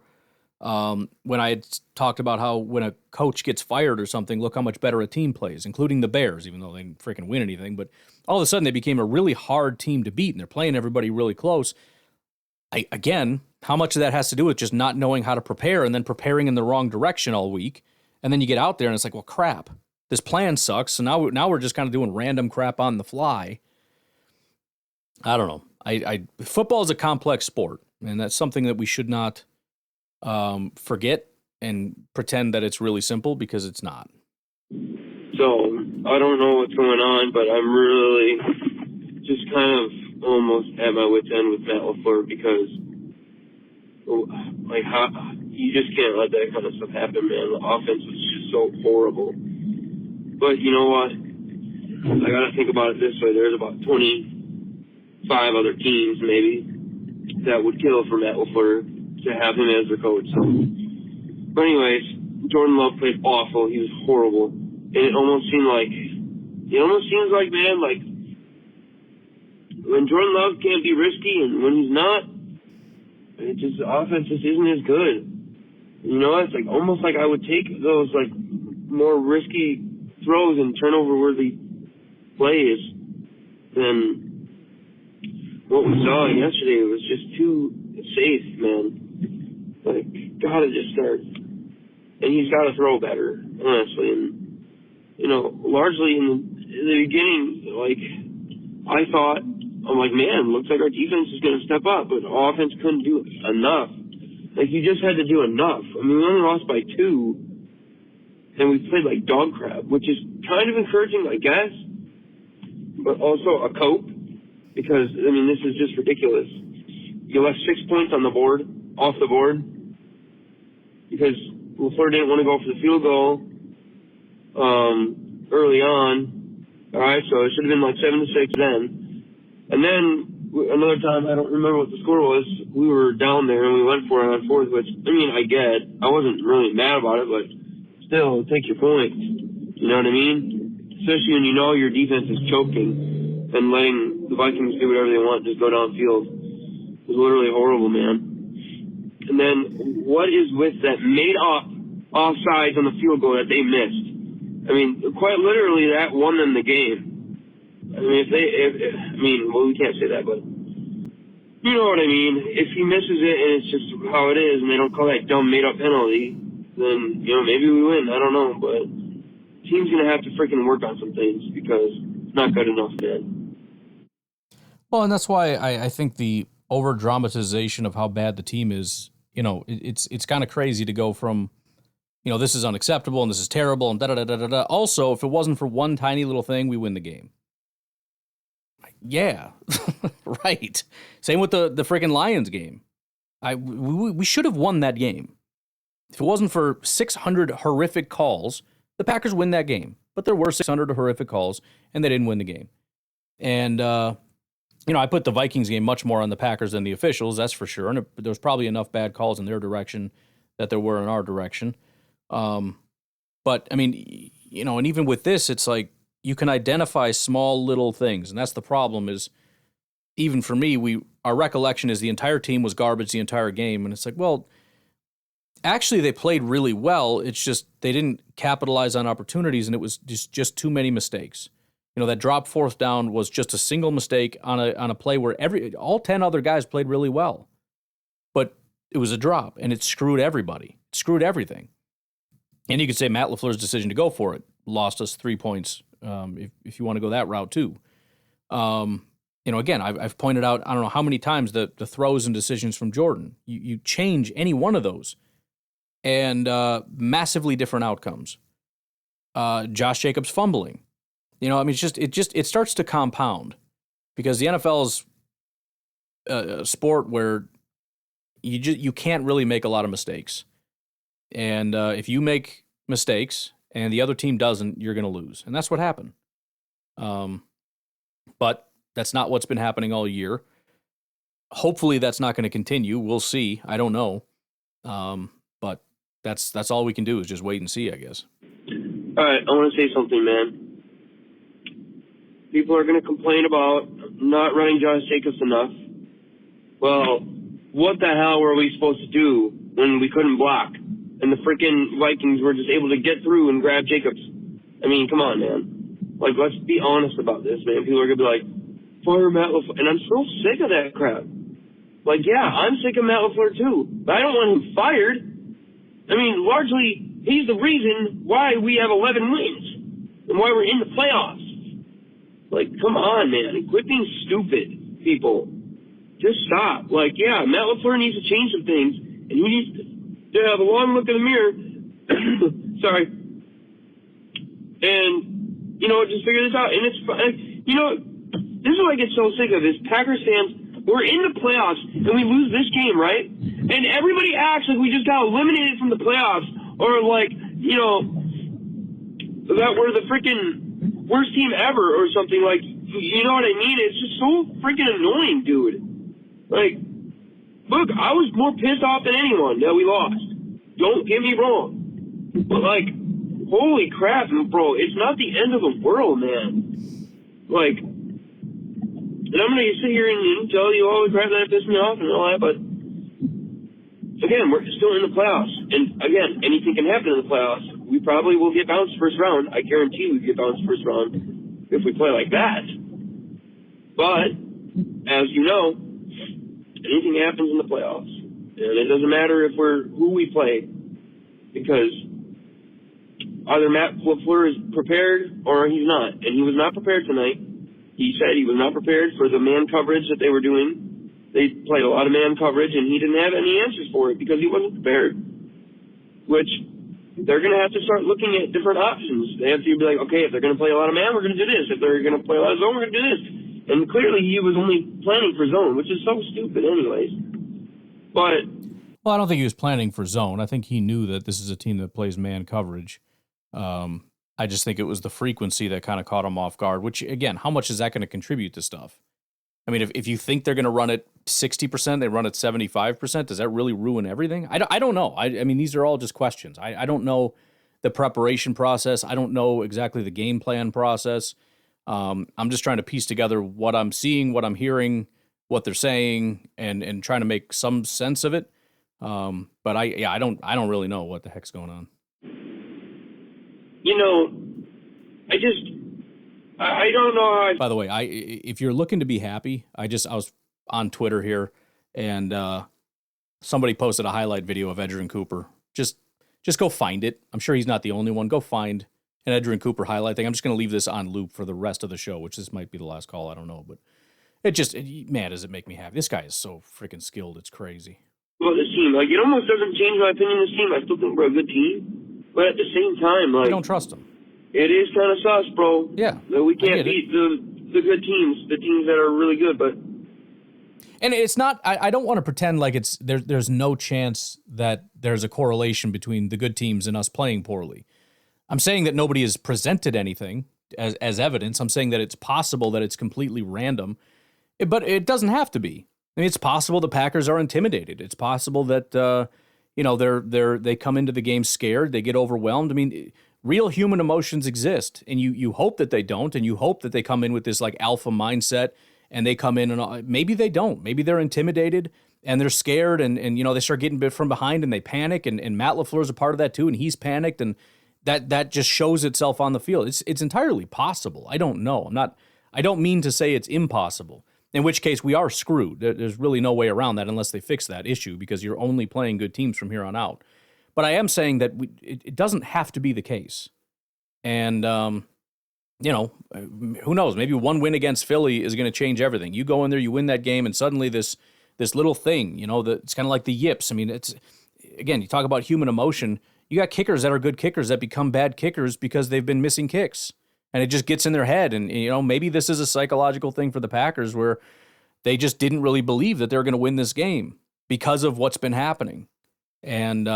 when I had talked about how when a coach gets fired or something, look how much better a team plays, including the Bears, even though they didn't freaking win anything. But all of a sudden they became a really hard team to beat, and they're playing everybody really close. Again, how much of that has to do with just not knowing how to prepare and then preparing in the wrong direction all week. And then you get out there and it's like, well, crap, this plan sucks. So now we're just kind of doing random crap on the fly. I don't know. Football is a complex sport, and that's something that we should not forget and pretend that it's really simple, because it's not. So I don't know what's going on, but I'm really just kind of almost at my wit's end with Matt LaFleur, because how you just can't let that kind of stuff happen, man. The offense was just so horrible. But you know what? I got to think about it this way. There's about 25 other teams maybe that would kill for Matt LaFleur to have him as their coach. So, but anyways, Jordan Love played awful. He was horrible, and it almost seems like, man, like when Jordan Love can't be risky and when he's not, it just the offense just isn't as good. You know, it's like almost like I would take those like more risky throws and turnover-worthy plays than what we saw yesterday. It was just too safe, man. Like, gotta just start. And he's got to throw better, honestly. And, you know, largely in the beginning, like, I thought, I'm like, man, looks like our defense is going to step up, but offense couldn't do enough. Like, you just had to do enough. I mean, we only lost by 2, and we played like dog crap, which is kind of encouraging, I guess, but also a cope, because, I mean, this is just ridiculous. You left 6 points on the board, off the board, because LaFleur didn't want to go for the field goal early on. All right, so it should have been like 7-6 then. And then another time, I don't remember what the score was, we were down there and we went for it on 4th, which, I mean, I get. I wasn't really mad about it, but still, take your points. You know what I mean? Especially when you know your defense is choking and letting the Vikings do whatever they want, just go downfield. It was literally horrible, man. And then what is with that made-up offsides on the field goal that they missed? I mean, quite literally, that won them the game. I mean, well, we can't say that, but you know what I mean. If he misses it and it's just how it is and they don't call that dumb made-up penalty, then, you know, maybe we win. I don't know, but the team's going to have to freaking work on some things because it's not good enough, man. Well, and that's why I think the over-dramatization of how bad the team is, you know, it's kind of crazy to go from, you know, this is unacceptable and this is terrible and da-da-da-da-da. Also, if it wasn't for one tiny little thing, we win the game. Yeah, right. Same with the freaking Lions game. We should have won that game. If it wasn't for 600 horrific calls, the Packers win that game. But there were 600 horrific calls, and they didn't win the game. And, you know, I put the Vikings game much more on the Packers than the officials, that's for sure. And there was probably enough bad calls in their direction that there were in our direction. But, I mean, you know, and even with this, it's like you can identify small little things. And that's the problem is, even for me, our recollection is the entire team was garbage the entire game. And it's like, well, actually they played really well. It's just they didn't capitalize on opportunities, and it was just too many mistakes. You know, that drop 4th down was just a single mistake on a play where all 10 other guys played really well. But it was a drop, and it screwed everybody. It screwed everything. And you could say Matt LaFleur's decision to go for it lost us 3 points, if you want to go that route too. You know, again, I've pointed out, I don't know how many times, the throws and decisions from Jordan. You change any one of those, and massively different outcomes. Josh Jacobs fumbling. You know, I mean, it starts to compound, because the NFL is a sport where you can't really make a lot of mistakes. And if you make mistakes and the other team doesn't, you're going to lose. And that's what happened. But that's not what's been happening all year. Hopefully that's not going to continue. We'll see. I don't know. But that's all we can do is just wait and see, I guess. All right, I want to say something, man. People are going to complain about not running Josh Jacobs enough. Well, what the hell were we supposed to do when we couldn't block? And the freaking Vikings were just able to get through and grab Jacobs. I mean, come on, man. Like, let's be honest about this, man. People are going to be like, fire Matt LaFleur. And I'm so sick of that crap. Like, yeah, I'm sick of Matt LaFleur too. But I don't want him fired. I mean, largely, he's the reason why we have 11 wins and why we're in the playoffs. Like, come on, man. Quit being stupid, people. Just stop. Like, yeah, Matt LaFleur needs to change some things, and he needs to have a long look in the mirror. Sorry. And, you know, just figure this out. And it's, you know, this is what I get so sick of is Packers fans, we're in the playoffs, and we lose this game, right? And everybody acts like we just got eliminated from the playoffs, or like, you know, that we're the freaking worst team ever or something. Like, you know what I mean? It's just so freaking annoying, dude. Like, look, I was more pissed off than anyone that we lost. Don't get me wrong. But, like, holy crap, bro, it's not the end of the world, man. Like, And I'm going to sit here and tell you all the crap that pissed me off and all that, but again, we're still in the playoffs. And again, anything can happen in the playoffs. We probably will get bounced first round. I guarantee we get bounced first round if we play like that. But, as you know, anything happens in the playoffs. And it doesn't matter who we play, because either Matt LaFleur is prepared or he's not. And he was not prepared tonight. He said he was not prepared for the man coverage that they were doing. They played a lot of man coverage, and he didn't have any answers for it because he wasn't prepared. Which, they're going to have to start looking at different options. They have to be like, okay, if they're going to play a lot of man, we're going to do this. If they're going to play a lot of zone, we're going to do this. And clearly he was only planning for zone, which is so stupid anyways. But well, I don't think he was planning for zone. I think he knew that this is a team that plays man coverage. I just think it was the frequency that kind of caught him off guard, which, again, how much is that going to contribute to stuff? I mean, if you think they're going to run it 60%, they run it 75%, does that really ruin everything? I don't know. I mean, these are all just questions. I don't know the preparation process. I don't know exactly the game plan process. I'm just trying to piece together what I'm seeing, what I'm hearing, what they're saying, and trying to make some sense of it. But I don't really know what the heck's going on. You know, I don't know how By the way, if you're looking to be happy, I was on Twitter here, and somebody posted a highlight video of Edgerrin Cooper. Just go find it. I'm sure he's not the only one. Go find an Edgerrin Cooper highlight thing. I'm just going to leave this on loop for the rest of the show, which this might be the last call. I don't know, but man, does it make me happy. This guy is so freaking skilled. It's crazy. Well, this team, it almost doesn't change my opinion of this team. I still think we're a good team. But at the same time, I don't trust him. It is kind of sus, bro. Yeah. That we can't beat the good teams, the teams that are really good, but... And it's not, I don't want to pretend like there's no chance that there's a correlation between the good teams and us playing poorly. I'm saying that nobody has presented anything as evidence. I'm saying that it's possible that it's completely random, but it doesn't have to be. I mean, it's possible the Packers are intimidated. It's possible that, they come into the game scared, they get overwhelmed. I mean, real human emotions exist, and you hope that they don't, and you hope that they come in with this alpha mindset, and they come in and maybe they don't. Maybe they're intimidated and they're scared, and they start getting bit from behind and they panic, and Matt LaFleur's a part of that too, and he's panicked, and that just shows itself on the field. It's entirely possible. I don't know. I don't mean to say it's impossible. In which case, we are screwed. There's really no way around that unless they fix that issue, because you're only playing good teams from here on out. But I am saying that it doesn't have to be the case. And, who knows? Maybe one win against Philly is going to change everything. You go in there, you win that game, and suddenly this little thing, it's kind of like the yips. I mean, again, you talk about human emotion. You got kickers that are good kickers that become bad kickers because they've been missing kicks. And it just gets in their head. And, maybe this is a psychological thing for the Packers where they just didn't really believe that they were going to win this game because of what's been happening. And,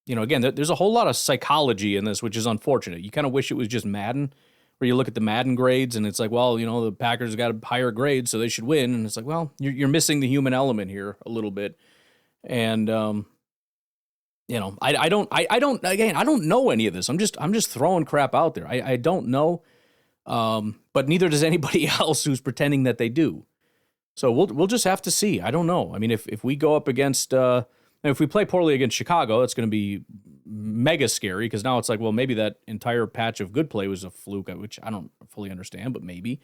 again, there's a whole lot of psychology in this, which is unfortunate. You kind of wish it was just Madden, where you look at the Madden grades and it's like, well, the Packers got a higher grade, so they should win. And it's like, well, you're missing the human element here a little bit. And, I don't know any of this. I'm just throwing crap out there. I don't know. But neither does anybody else who's pretending that they do. So we'll just have to see. I don't know. I mean, if we go up against, if we play poorly against Chicago, it's going to be mega scary, because now it's like, well, maybe that entire patch of good play was a fluke, which I don't fully understand, but maybe.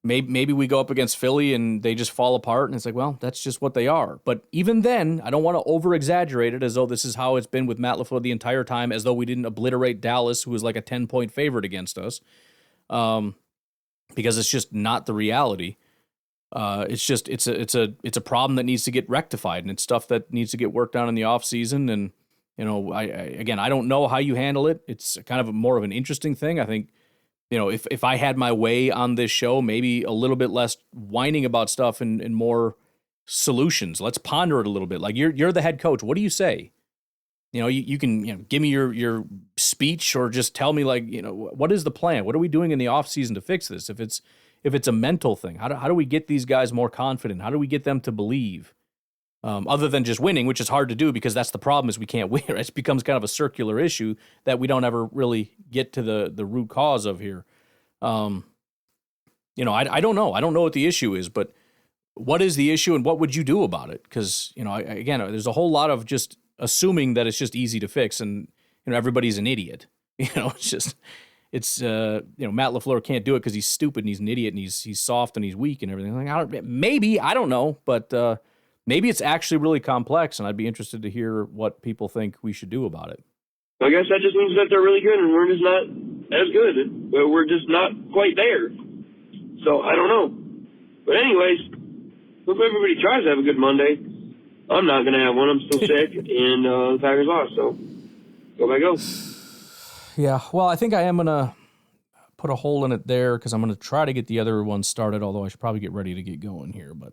Maybe we go up against Philly and they just fall apart, and it's like, well, that's just what they are. But even then, I don't want to over-exaggerate it as though this is how it's been with Matt LaFleur the entire time, as though we didn't obliterate Dallas, who was like a 10-point favorite against us, because it's just not the reality. It's a problem that needs to get rectified, and it's stuff that needs to get worked on in the offseason. And, I don't know how you handle it. It's kind of more of an interesting thing. I think, if I had my way on this show, maybe a little bit less whining about stuff and more solutions. Let's ponder it a little bit. Like, you're the head coach. What do you say? You can give me your speech, or just tell me, what is the plan? What are we doing in the offseason to fix this? If it's a mental thing, how do we get these guys more confident? How do we get them to believe? Other than just winning, which is hard to do, because that's the problem, is we can't win. It becomes kind of a circular issue that we don't ever really get to the root cause of here. I don't know. I don't know what the issue is, but what is the issue and what would you do about it? Because, again, there's a whole lot of just assuming that it's just easy to fix and, everybody's an idiot. It's Matt LaFleur can't do it because he's stupid and he's an idiot and he's soft and he's weak and everything. Like, I don't know, but maybe it's actually really complex, and I'd be interested to hear what people think we should do about it. I guess that just means that they're really good and we're just not as good, but we're just not quite there. So I don't know. But anyways, hope everybody tries to have a good Monday. I'm not going to have one. I'm still sick, and the Packers lost, so go back, go. Yeah, well, I think I am going to put a hole in it there because I'm going to try to get the other one started, although I should probably get ready to get going here. But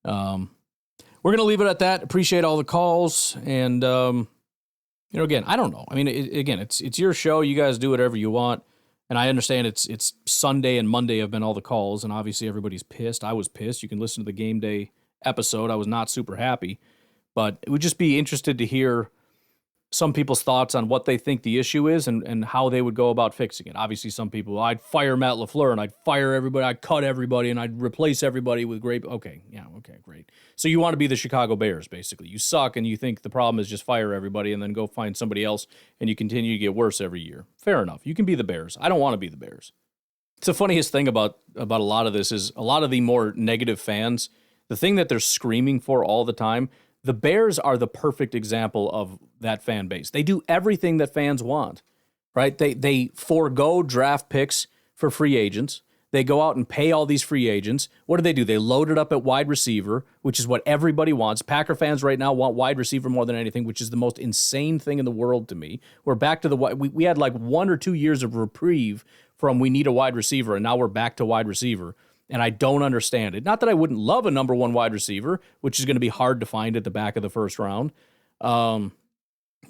we're going to leave it at that. Appreciate all the calls. And, again, I don't know. I mean, it's your show. You guys do whatever you want. And I understand it's Sunday and Monday have been all the calls, and obviously everybody's pissed. I was pissed. You can listen to the game day episode. I was not super happy. But it would just be interested to hear some people's thoughts on what they think the issue is and how they would go about fixing it. Obviously, some people, I'd fire Matt LaFleur and I'd fire everybody, I'd cut everybody, and I'd replace everybody with great. Okay, great. So you want to be the Chicago Bears, basically. You suck, and you think the problem is just fire everybody and then go find somebody else, and you continue to get worse every year. Fair enough. You can be the Bears. I don't want to be the Bears. It's the funniest thing about a lot of this is a lot of the more negative fans, the thing that they're screaming for all the time, the Bears are the perfect example of that fan base. They do everything that fans want, right? They forego draft picks for free agents. They go out and pay all these free agents. What do? They load it up at wide receiver, which is what everybody wants. Packer fans right now want wide receiver more than anything, which is the most insane thing in the world to me. We're back to we had like 1 or 2 years of reprieve from we need a wide receiver, and now we're back to wide receiver. And I don't understand it. Not that I wouldn't love a number one wide receiver, which is going to be hard to find at the back of the first round.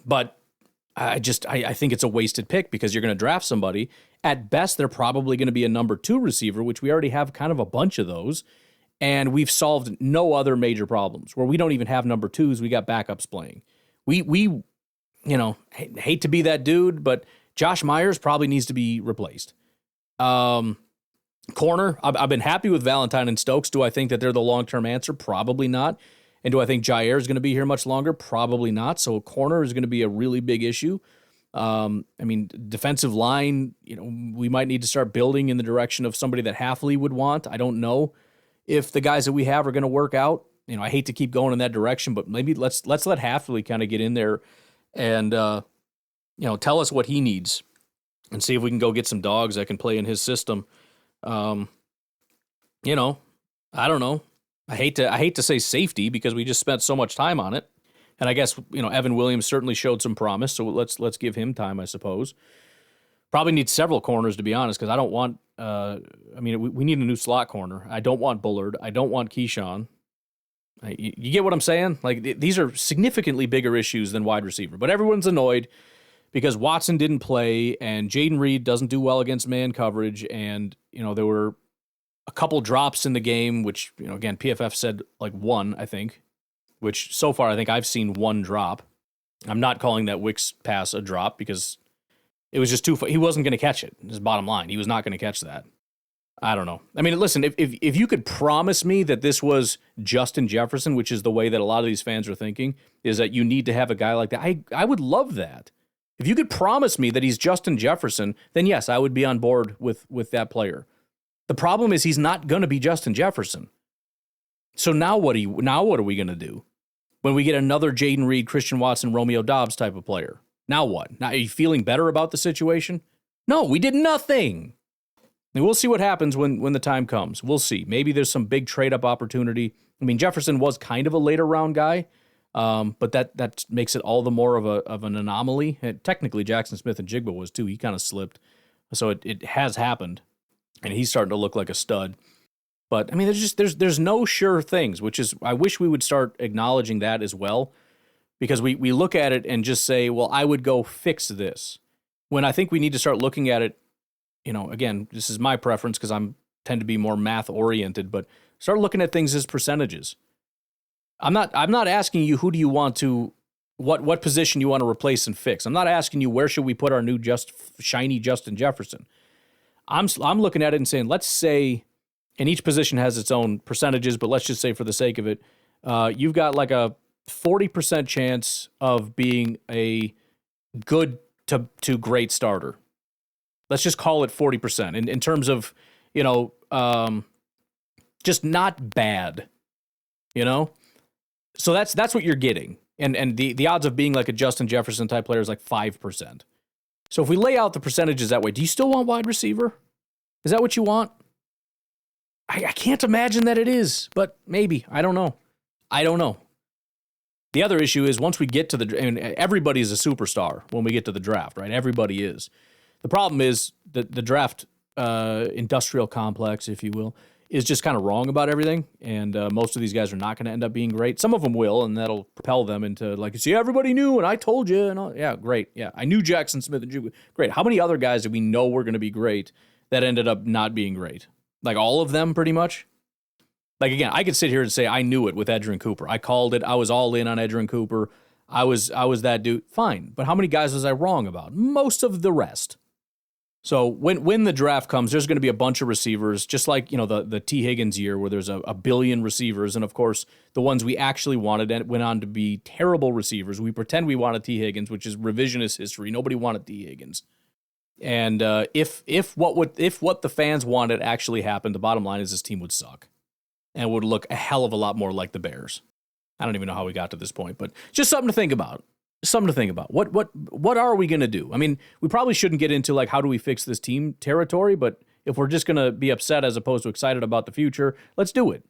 But I think it's a wasted pick because you're going to draft somebody. At best, they're probably going to be a number 2 receiver, which we already have kind of a bunch of those. And we've solved no other major problems where we don't even have number 2s. We got backups playing. We hate to be that dude, but Josh Myers probably needs to be replaced. Corner, I've been happy with Valentine and Stokes. Do I think that they're the long-term answer? Probably not. And do I think Jair is going to be here much longer? Probably not. So a corner is going to be a really big issue. Defensive line, we might need to start building in the direction of somebody that Halfley would want. I don't know if the guys that we have are going to work out. I hate to keep going in that direction, but maybe let's let Halfley kind of get in there and tell us what he needs and see if we can go get some dogs that can play in his system. I don't know. I hate to say safety because we just spent so much time on it. And I guess, Evan Williams certainly showed some promise. So let's give him time, I suppose. Probably need several corners, to be honest, because I don't want, we need a new slot corner. I don't want Bullard. I don't want Keyshawn. You get what I'm saying? Like, these are significantly bigger issues than wide receiver. But everyone's annoyed because Watson didn't play and Jaden Reed doesn't do well against man coverage. And, there were a couple drops in the game, which, again, PFF said like 1, I think, which so far I think I've seen 1 drop. I'm not calling that Wicks pass a drop because it was just too he wasn't going to catch it. His bottom line, he was not going to catch that. I don't know. I mean, listen, if you could promise me that this was Justin Jefferson, which is the way that a lot of these fans are thinking, is that you need to have a guy like that, I would love that. If you could promise me that he's Justin Jefferson, then yes, I would be on board with that player. The problem is he's not going to be Justin Jefferson. So now what are we going to do when we get another Jaden Reed, Christian Watson, Romeo Doubs type of player? Now what? Now are you feeling better about the situation? No, we did nothing. And we'll see what happens when the time comes. We'll see. Maybe there's some big trade-up opportunity. I mean, Jefferson was kind of a later round guy, but that makes it all the more of an anomaly. And technically, Jackson Smith and Jigba was too. He kind of slipped. So it has happened, and he's starting to look like a stud. But, I mean, there's no sure things, which is, I wish we would start acknowledging that as well, because we look at it and just say, well, I would go fix this. When I think we need to start looking at it, again, this is my preference because tend to be more math oriented, but start looking at things as percentages. I'm not asking you who do you want to, what position you want to replace and fix. I'm not asking you where should we put our new shiny Justin Jefferson. I'm looking at it and saying, let's say and each position has its own percentages, but let's just say for the sake of it, you've got like a 40% chance of being a good to great starter. Let's just call it 40% in terms of, just not bad, So that's what you're getting. And the odds of being like a Justin Jefferson type player is like 5%. So if we lay out the percentages that way, do you still want wide receiver? Is that what you want? I can't imagine that it is, but maybe. I don't know. The other issue is once we get to everybody is a superstar when we get to the draft, right? Everybody is. The problem is that the draft industrial complex, if you will, is just kind of wrong about everything. And most of these guys are not going to end up being great. Some of them will, and that'll propel them into like, see, everybody knew, and I told you. And all. Yeah, great. Yeah, I knew Jackson Smith and Jugu. Great. How many other guys did we know were going to be great that ended up not being great? Like all of them, pretty much. Like, again, I could sit here and say I knew it with Edgerrin Cooper. I called it. I was all in on Edgerrin Cooper. I was that dude. Fine. But how many guys was I wrong about? Most of the rest. So when the draft comes, there's going to be a bunch of receivers, just like, the T. Higgins year where there's a billion receivers. And, of course, the ones we actually wanted went on to be terrible receivers. We pretend we wanted T. Higgins, which is revisionist history. Nobody wanted T. Higgins. And if what the fans wanted actually happened, the bottom line is this team would suck and would look a hell of a lot more like the Bears. I don't even know how we got to this point, but just something to think about. What are we going to do? I mean, we probably shouldn't get into like how do we fix this team territory, but if we're just going to be upset as opposed to excited about the future, let's do it.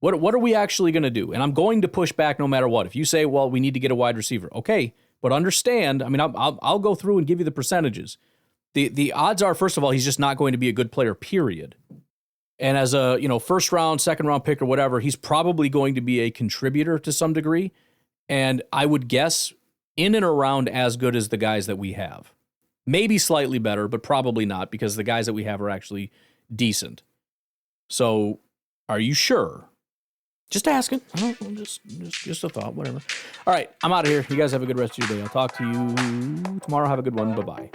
What are we actually going to do? And I'm going to push back no matter what. If you say, well, we need to get a wide receiver, okay, but understand. I mean, I'll go through and give you the percentages. The odds are, first of all, he's just not going to be a good player, period. And as a, first round, second round pick or whatever, he's probably going to be a contributor to some degree. And I would guess in and around as good as the guys that we have. Maybe slightly better, but probably not because the guys that we have are actually decent. So are you sure? Just asking. I don't know, just a thought, whatever. All right, I'm out of here. You guys have a good rest of your day. I'll talk to you tomorrow. Have a good one. Bye-bye.